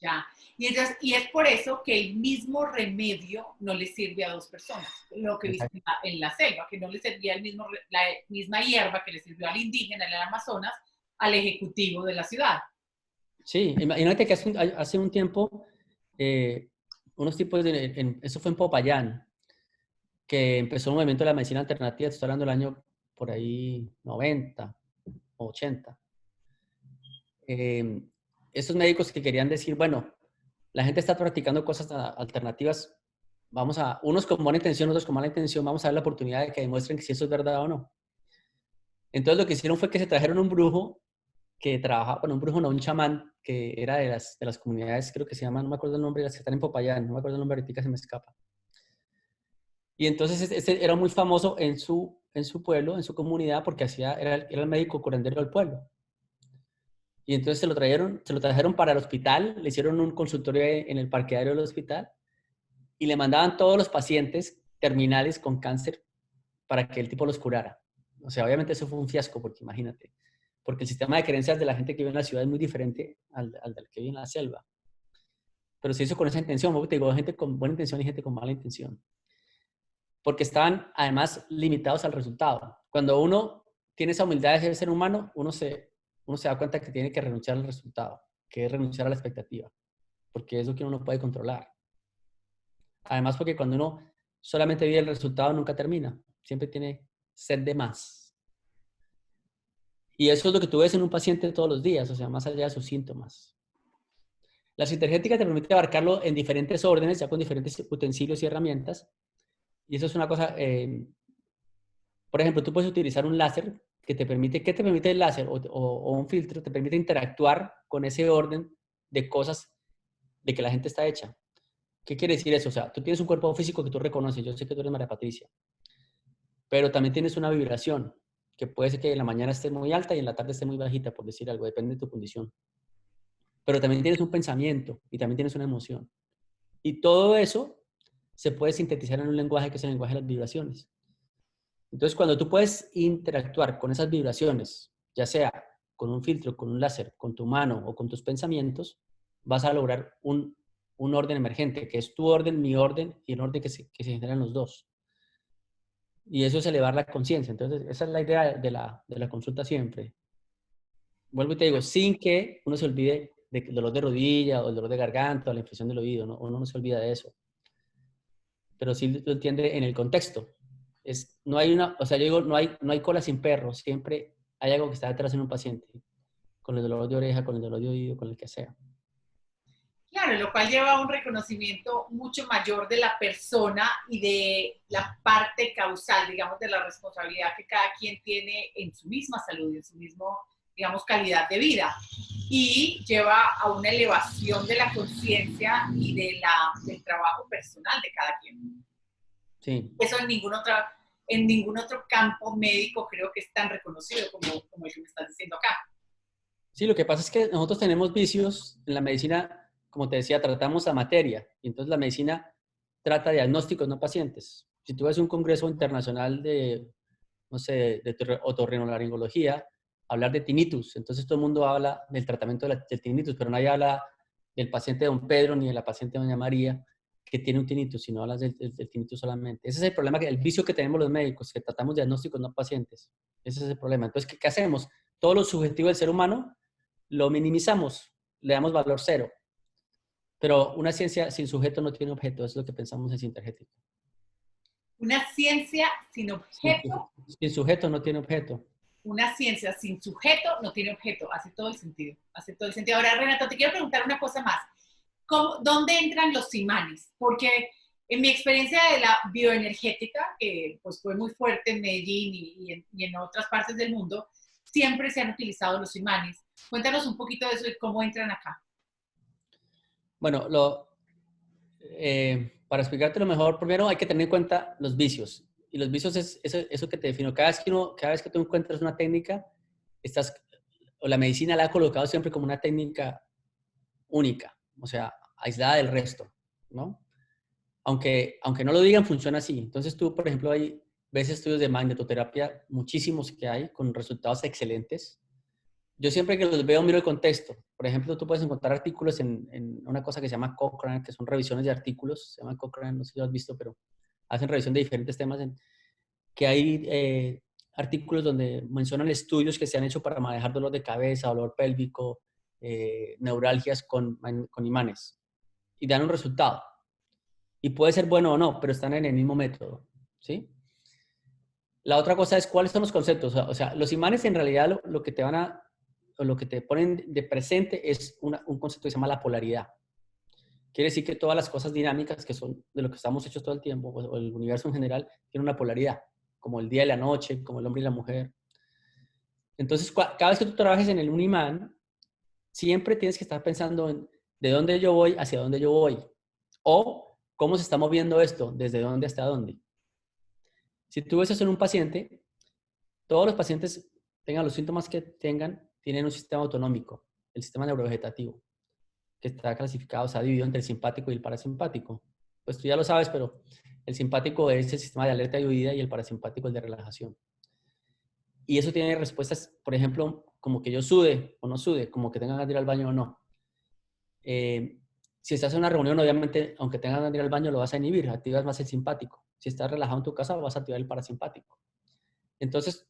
Ya. Y es por eso que el mismo remedio no le sirve a dos personas. Lo que viste Exacto. en la selva, que no le servía la misma hierba que le sirvió al indígena en el Amazonas, al ejecutivo de la ciudad. Sí, imagínate que hace un tiempo, unos tipos eso fue en Popayán, que empezó un movimiento de la medicina alternativa, estoy hablando del año por ahí 90 o 80. Estos médicos que querían decir, bueno, la gente está practicando cosas alternativas, unos con buena intención, otros con mala intención, vamos a dar la oportunidad de que demuestren que si eso es verdad o no. Entonces lo que hicieron fue que se trajeron un brujo que trabajaba, bueno, un brujo no, un chamán, que era de las comunidades, creo que se llaman, no me acuerdo el nombre, las que están en Popayán, no me acuerdo el nombre, ahorita se me escapa. Y entonces este era muy famoso en su pueblo, en su comunidad, porque era el médico curandero del pueblo. Y entonces se lo trajeron para el hospital, le hicieron un consultorio en el parqueadero del hospital y le mandaban todos los pacientes terminales con cáncer para que el tipo los curara. O sea, obviamente eso fue un fiasco, porque imagínate, porque el sistema de creencias de la gente que vive en la ciudad es muy diferente al del que vive en la selva. Pero se hizo con esa intención, porque te digo, gente con buena intención y gente con mala intención. Porque estaban además limitados al resultado. Cuando uno tiene esa humildad de ser humano, uno se da cuenta que tiene que renunciar al resultado, que es renunciar a la expectativa, porque es lo que uno no puede controlar. Además, porque cuando uno solamente vive el resultado, nunca termina. Siempre tiene sed de más. Y eso es lo que tú ves en un paciente todos los días, o sea, más allá de sus síntomas. La sintergética te permite abarcarlo en diferentes órdenes, ya con diferentes utensilios y herramientas. Y eso es una cosa, por ejemplo, tú puedes utilizar un láser ¿qué te permite el láser o un filtro? Te permite interactuar con ese orden de cosas de que la gente está hecha. ¿Qué quiere decir eso? O sea, tú tienes un cuerpo físico que tú reconoces, yo sé que tú eres María Patricia, pero también tienes una vibración, que puede ser que en la mañana esté muy alta y en la tarde esté muy bajita, por decir algo, depende de tu condición. Pero también tienes un pensamiento y también tienes una emoción. Y todo eso se puede sintetizar en un lenguaje que es el lenguaje de las vibraciones. Entonces, cuando tú puedes interactuar con esas vibraciones, ya sea con un filtro, con un láser, con tu mano o con tus pensamientos, vas a lograr un orden emergente, que es tu orden, mi orden y el orden que se generan los dos. Y eso es elevar la conciencia. Entonces, esa es la idea de la consulta siempre. Vuelvo y te digo, sin que uno se olvide del dolor de rodilla o el dolor de garganta o la infección del oído, ¿no? Uno no se olvida de eso. Pero sí lo entiende en el contexto. No hay o sea, yo digo, no hay cola sin perro, siempre hay algo que está detrás en un paciente, con el dolor de oreja, con el dolor de oído, con el que sea. Claro, lo cual lleva a un reconocimiento mucho mayor de la persona y de la parte causal, digamos, de la responsabilidad que cada quien tiene en su misma salud, en su mismo, digamos, calidad de vida. Y lleva a una elevación de la conciencia y del trabajo personal de cada quien. Sí. Eso en ningún otro campo médico creo que es tan reconocido como el que me estás diciendo acá. Sí, lo que pasa es que nosotros tenemos vicios en la medicina, como te decía, tratamos a materia, y entonces la medicina trata diagnósticos, no pacientes. Si tú ves un congreso internacional de, no sé, de otorrinolaringología, hablar de tinnitus, entonces todo el mundo habla del tratamiento del tinnitus, pero nadie habla del paciente de don Pedro ni de la paciente de doña María que tiene un tinnitus, sino hablas del tinnitus solamente. Ese es el problema, el vicio que tenemos los médicos, que tratamos diagnósticos, no pacientes. Ese es el problema. Entonces, ¿qué hacemos? Todo lo subjetivo del ser humano lo minimizamos, le damos valor cero. Pero una ciencia sin sujeto no tiene objeto, eso es lo que pensamos en Sintergética. Una ciencia sin objeto. Sin sujeto no tiene objeto. Una ciencia sin sujeto no tiene objeto. Hace todo el sentido. Hace todo el sentido. Ahora, Renato, te quiero preguntar una cosa más. ¿Dónde entran los imanes? Porque en mi experiencia de la bioenergética, que pues fue muy fuerte en Medellín y en otras partes del mundo, siempre se han utilizado los imanes. Cuéntanos un poquito de eso y cómo entran acá. Bueno, para explicártelo mejor, primero hay que tener en cuenta los vicios. Y los vicios es eso que te defino. Cada vez que tú encuentras una técnica, o la medicina la ha colocado siempre como una técnica única, o sea, aislada del resto, ¿no? Aunque no lo digan, funciona así. Entonces tú, por ejemplo, ves estudios de magnetoterapia, muchísimos que hay, con resultados excelentes. Yo siempre que los veo miro el contexto. Por ejemplo, tú puedes encontrar artículos en una cosa que se llama Cochrane, que son revisiones de artículos. Se llama Cochrane, no sé si lo has visto, pero hacen revisión de diferentes temas. Que hay artículos donde mencionan estudios que se han hecho para manejar dolor de cabeza, dolor pélvico, neuralgias con imanes. Y dan un resultado. Y puede ser bueno o no, pero están en el mismo método, ¿sí? La otra cosa es cuáles son los conceptos. O sea, los imanes en realidad lo que te o lo que te ponen de presente es un concepto que se llama la polaridad. Quiere decir que todas las cosas dinámicas que son de lo que estamos hechos todo el tiempo, o el universo en general, tiene una polaridad, como el día y la noche, como el hombre y la mujer. Entonces, cada vez que tú trabajes en un imán, siempre tienes que estar pensando en de dónde yo voy hacia dónde yo voy. O cómo se está moviendo esto, desde dónde hasta dónde. Si tú ves eso en un paciente, todos los pacientes, tengan los síntomas que tengan, tienen un sistema autonómico, el sistema neurovegetativo, que está clasificado, se ha dividido entre el simpático y el parasimpático. Pues tú ya lo sabes, pero el simpático es el sistema de alerta y huida y el parasimpático el de relajación. Y eso tiene respuestas, por ejemplo, como que yo sude o no sude, como que tengan ganas de ir al baño o no. Si estás en una reunión, obviamente, aunque tengas ganas de ir al baño, lo vas a inhibir, activas más el simpático. Si estás relajado en tu casa, vas a activar el parasimpático. Entonces,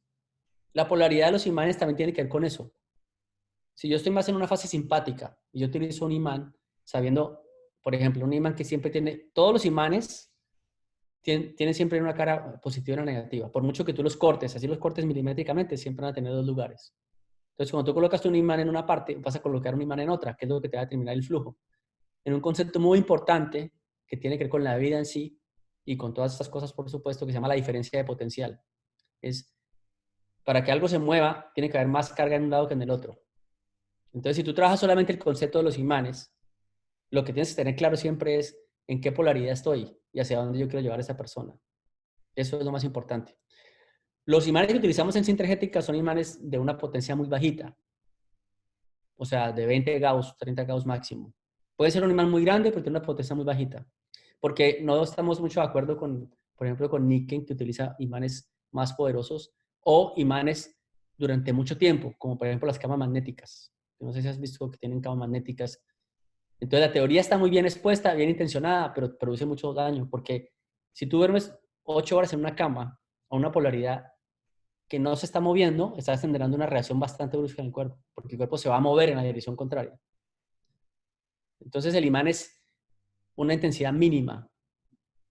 la polaridad de los imanes también tiene que ver con eso. Si yo estoy más en una fase simpática y yo utilizo un imán, sabiendo, por ejemplo, un imán que siempre tiene, todos los imanes tienen siempre una cara positiva y una negativa. Por mucho que tú los cortes, así los cortes milimétricamente, siempre van a tener dos lugares. Entonces, cuando tú colocas un imán en una parte, vas a colocar un imán en otra, que es lo que te va a determinar el flujo. En un concepto muy importante que tiene que ver con la vida en sí y con todas estas cosas, por supuesto, que se llama la diferencia de potencial. Es, para que algo se mueva, tiene que haber más carga en un lado que en el otro. Entonces, si tú trabajas solamente el concepto de los imanes, lo que tienes que tener claro siempre es en qué polaridad estoy y hacia dónde yo quiero llevar a esa persona. Eso es lo más importante. Los imanes que utilizamos en sintergética son imanes de una potencia muy bajita, o sea, de 20 Gauss, 30 Gauss máximo. Puede ser un imán muy grande, pero tiene una potencia muy bajita. Porque no estamos mucho de acuerdo con, por ejemplo, con Nikken, que utiliza imanes más poderosos, o imanes durante mucho tiempo, como por ejemplo las camas magnéticas. No sé si has visto que tienen camas magnéticas. Entonces la teoría está muy bien expuesta, bien intencionada, pero produce mucho daño, porque si tú duermes 8 horas en una cama a una polaridad que no se está moviendo, estás generando una reacción bastante brusca en el cuerpo, porque el cuerpo se va a mover en la dirección contraria. Entonces el imán es una intensidad mínima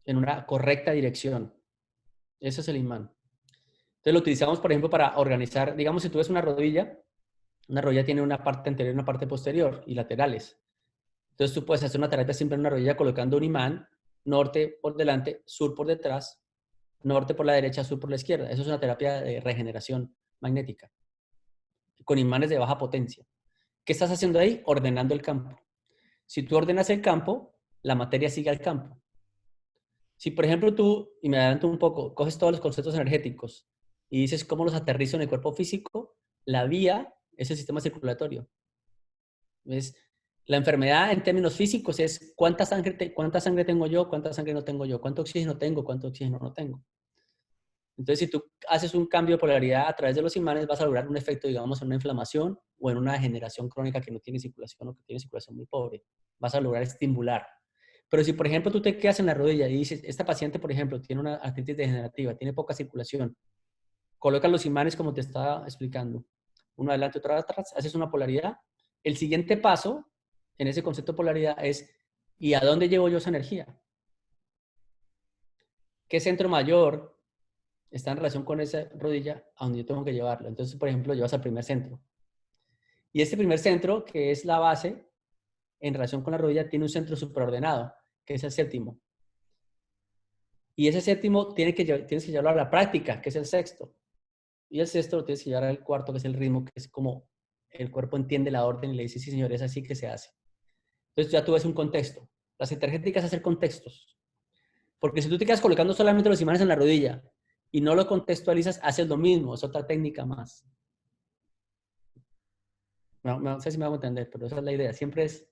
en una correcta dirección. Ese es el imán. Entonces lo utilizamos, por ejemplo, para organizar, digamos, si tú ves una rodilla tiene una parte anterior y una parte posterior y laterales. Entonces tú puedes hacer una terapia siempre en una rodilla colocando un imán, norte por delante, sur por detrás, norte por la derecha, sur por la izquierda. Eso es una terapia de regeneración magnética, con imanes de baja potencia. ¿Qué estás haciendo ahí? Ordenando el campo. Si tú ordenas el campo, la materia sigue al campo. Si, por ejemplo, tú, y me adelanto un poco, coges todos los conceptos energéticos y dices cómo los aterrizo en el cuerpo físico, la vía es el sistema circulatorio. ¿Ves? La enfermedad en términos físicos es cuánta sangre tengo yo, cuánta sangre no tengo yo, cuánto oxígeno tengo, cuánto oxígeno no tengo. Entonces, si tú haces un cambio de polaridad a través de los imanes, vas a lograr un efecto, digamos, en una inflamación o en una degeneración crónica que no tiene circulación o que tiene circulación muy pobre. Vas a lograr estimular. Pero si, por ejemplo, tú te quedas en la rodilla y dices, esta paciente, por ejemplo, tiene una artritis degenerativa, tiene poca circulación, colocas los imanes como te estaba explicando, uno adelante, otro atrás, haces una polaridad. El siguiente paso en ese concepto de polaridad es, ¿y a dónde llevo yo esa energía? ¿Qué centro mayor está en relación con esa rodilla a donde yo tengo que llevarlo? Entonces, por ejemplo, llevas al primer centro. Y este primer centro, que es la base, en relación con la rodilla, tiene un centro superordenado, que es el séptimo. Y ese séptimo tienes que llevarlo a la práctica, que es el sexto. Y el sexto lo tienes que llevar al cuarto, que es el ritmo, que es como el cuerpo entiende la orden y le dice, sí, señor, es así que se hace. Entonces ya tú ves un contexto. Las energéticas es hacer contextos. Porque si tú te quedas colocando solamente los imanes en la rodilla y no lo contextualizas, haces lo mismo, es otra técnica más. No sé si me hago entender, pero esa es la idea, siempre es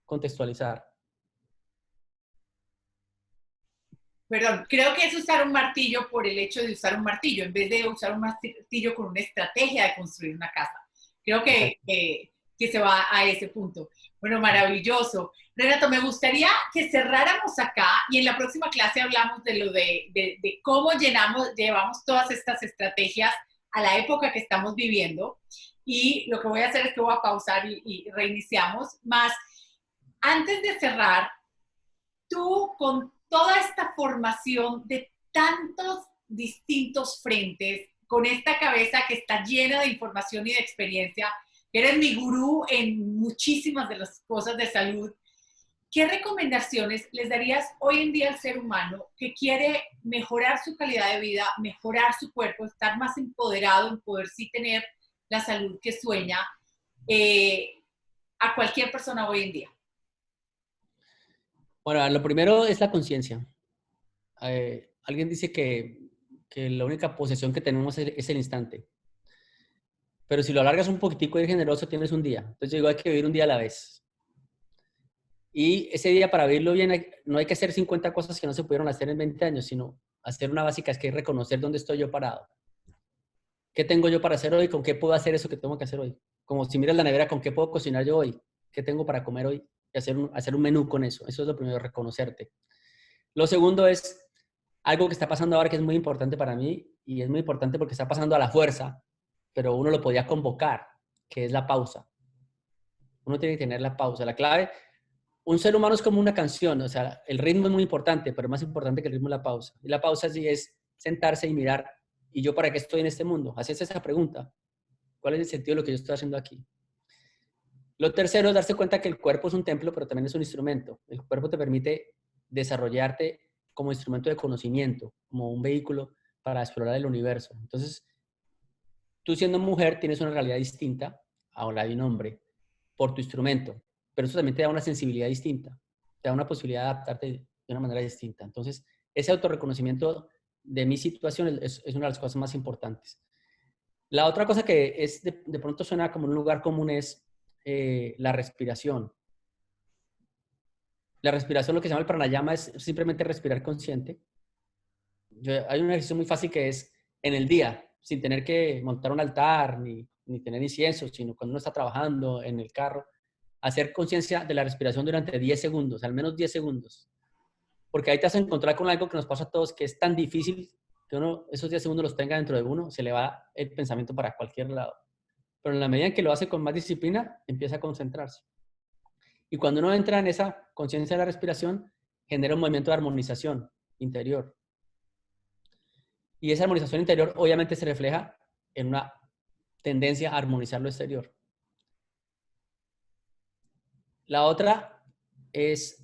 contextualizar. Perdón, creo que es usar un martillo por el hecho de usar un martillo, en vez de usar un martillo con una estrategia de construir una casa. Creo que se va a ese punto. Bueno, maravilloso. Renato, me gustaría que cerráramos acá y en la próxima clase hablamos de lo de cómo llevamos todas estas estrategias a la época que estamos viviendo. Y lo que voy a hacer es que voy a pausar y reiniciamos. Más, antes de cerrar, tú con toda esta formación de tantos distintos frentes, con esta cabeza que está llena de información y de experiencia, eres mi gurú en muchísimas de las cosas de salud, ¿qué recomendaciones les darías hoy en día al ser humano que quiere mejorar su calidad de vida, mejorar su cuerpo, estar más empoderado en poder sí tener la salud que sueña a cualquier persona hoy en día? Bueno, lo primero es la conciencia. Alguien dice que la única posesión que tenemos es el instante. Pero si lo alargas un poquitico y eres generoso, tienes un día. Entonces yo digo, hay que vivir un día a la vez. Y ese día para vivirlo bien, no hay que hacer 50 cosas que no se pudieron hacer en 20 años, sino hacer una básica, es que reconocer dónde estoy yo parado. ¿Qué tengo yo para hacer hoy? ¿Con qué puedo hacer eso que tengo que hacer hoy? Como si miras la nevera, ¿con qué puedo cocinar yo hoy? ¿Qué tengo para comer hoy? Y hacer un menú con eso. Eso es lo primero, reconocerte. Lo segundo es algo que está pasando ahora que es muy importante para mí y es muy importante porque está pasando a la fuerza, pero uno lo podía convocar, que es la pausa. Uno tiene que tener la pausa. La clave, un ser humano es como una canción, o sea, el ritmo es muy importante, pero más importante que el ritmo es la pausa. Y la pausa sí es sentarse y mirar, ¿y yo para qué estoy en este mundo? Haces esa pregunta. ¿Cuál es el sentido de lo que yo estoy haciendo aquí? Lo tercero es darse cuenta que el cuerpo es un templo, pero también es un instrumento. El cuerpo te permite desarrollarte como instrumento de conocimiento, como un vehículo para explorar el universo. Entonces, tú siendo mujer tienes una realidad distinta a la de un hombre por tu instrumento, pero eso también te da una sensibilidad distinta, te da una posibilidad de adaptarte de una manera distinta. Entonces, ese autorreconocimiento de mi situación es una de las cosas más importantes. La otra cosa que es de pronto suena como un lugar común es la respiración. La respiración, lo que se llama el pranayama, es simplemente respirar consciente. Hay un ejercicio muy fácil que es en el día, sin tener que montar un altar ni tener incienso, sino cuando uno está trabajando en el carro, hacer conciencia de la respiración durante 10 segundos, al menos 10 segundos. Porque ahí te vas a encontrar con algo que nos pasa a todos, que es tan difícil que uno esos 10 segundos los tenga dentro de uno, se le va el pensamiento para cualquier lado. Pero en la medida en que lo hace con más disciplina, empieza a concentrarse. Y cuando uno entra en esa conciencia de la respiración, genera un movimiento de armonización interior. Y esa armonización interior obviamente se refleja en una tendencia a armonizar lo exterior. La otra es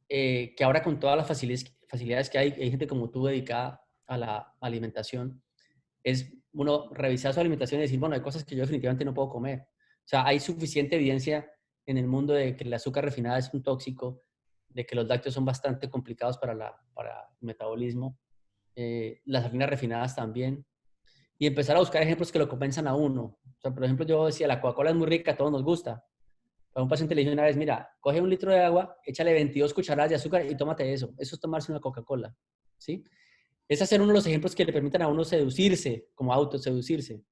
que ahora con todas las facilidades que hay gente como tú dedicada a la alimentación, es uno revisar su alimentación y decir, bueno, hay cosas que yo definitivamente no puedo comer. O sea, hay suficiente evidencia en el mundo de que el azúcar refinada es un tóxico, de que los lácteos son bastante complicados para el metabolismo, las harinas refinadas también, y empezar a buscar ejemplos que lo compensan a uno. O sea, por ejemplo, yo decía, la Coca-Cola es muy rica, a todos nos gusta. A un paciente le dije una vez, mira, coge un litro de agua, échale 22 cucharadas de azúcar y tómate eso. Eso es tomarse una Coca-Cola, ¿sí? Es hacer uno de los ejemplos que le permitan a uno seducirse, como autoseducirse.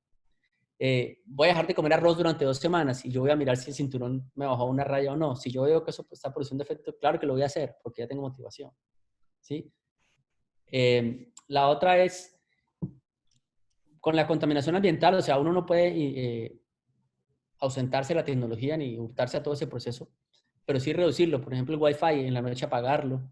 Voy a dejar de comer arroz durante 2 semanas y yo voy a mirar si el cinturón me bajó una raya o no. Si yo veo que eso está produciendo efecto, claro que lo voy a hacer porque ya tengo motivación, ¿sí? La otra es con la contaminación ambiental, o sea, uno no puede ausentarse de la tecnología ni hurtarse a todo ese proceso, pero sí reducirlo. Por ejemplo, el Wi-Fi, en la noche apagarlo,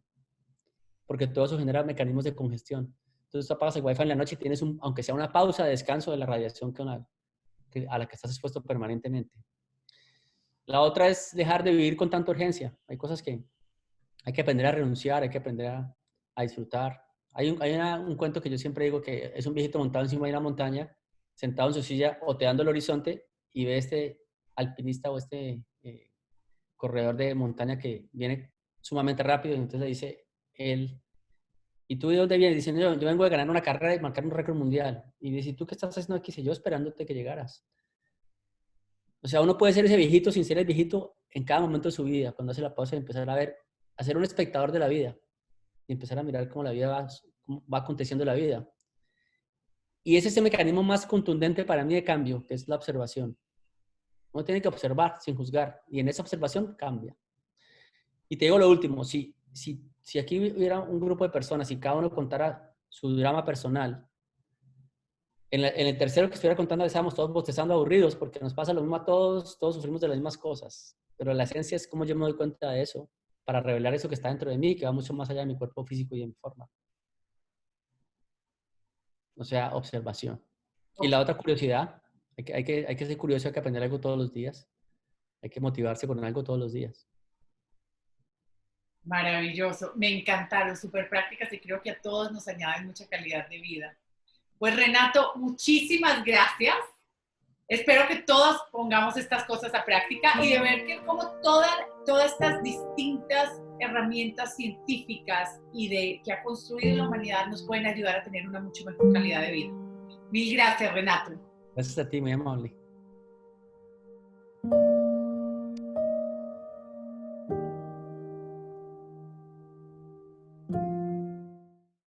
porque todo eso genera mecanismos de congestión. Entonces tú apagas el Wi-Fi en la noche y tienes, aunque sea una pausa de descanso de la radiación a la que estás expuesto permanentemente. La otra es dejar de vivir con tanta urgencia. Hay cosas que hay que aprender a renunciar, hay que aprender a disfrutar. Hay un cuento que yo siempre digo que es un viejito montado encima de una montaña, sentado en su silla, oteando el horizonte y ve este alpinista o este corredor de montaña que viene sumamente rápido y entonces le dice él, ¿Y tú de dónde vienes? Diciendo, yo vengo de ganar una carrera y marcar un récord mundial. Y dice, ¿tú qué estás haciendo aquí? Dice, yo esperándote que llegaras. O sea, uno puede ser ese viejito sin ser el viejito en cada momento de su vida, cuando hace la pausa y empezar a ver, a ser un espectador de la vida y empezar a mirar cómo la vida cómo va aconteciendo la vida. Y ese es el mecanismo más contundente para mí de cambio, que es la observación. Uno tiene que observar sin juzgar y en esa observación cambia. Y te digo lo último, si aquí hubiera un grupo de personas y cada uno contara su drama personal, en el tercero que estuviera contando estábamos todos bostezando aburridos porque nos pasa lo mismo a todos, todos sufrimos de las mismas cosas, pero la esencia es cómo yo me doy cuenta de eso para revelar eso que está dentro de mí, que va mucho más allá de mi cuerpo físico y de mi forma. O sea, observación. Y la otra curiosidad, hay que ser curioso, hay que aprender algo todos los días, hay que motivarse con algo todos los días. Maravilloso, me encantaron, súper prácticas y creo que a todos nos añaden mucha calidad de vida. Pues Renato, muchísimas gracias. Espero que todos pongamos estas cosas a práctica y de ver que como todas estas distintas herramientas científicas que ha construido la humanidad nos pueden ayudar a tener una mucho mejor calidad de vida. Mil gracias, Renato. Gracias a ti, muy amable.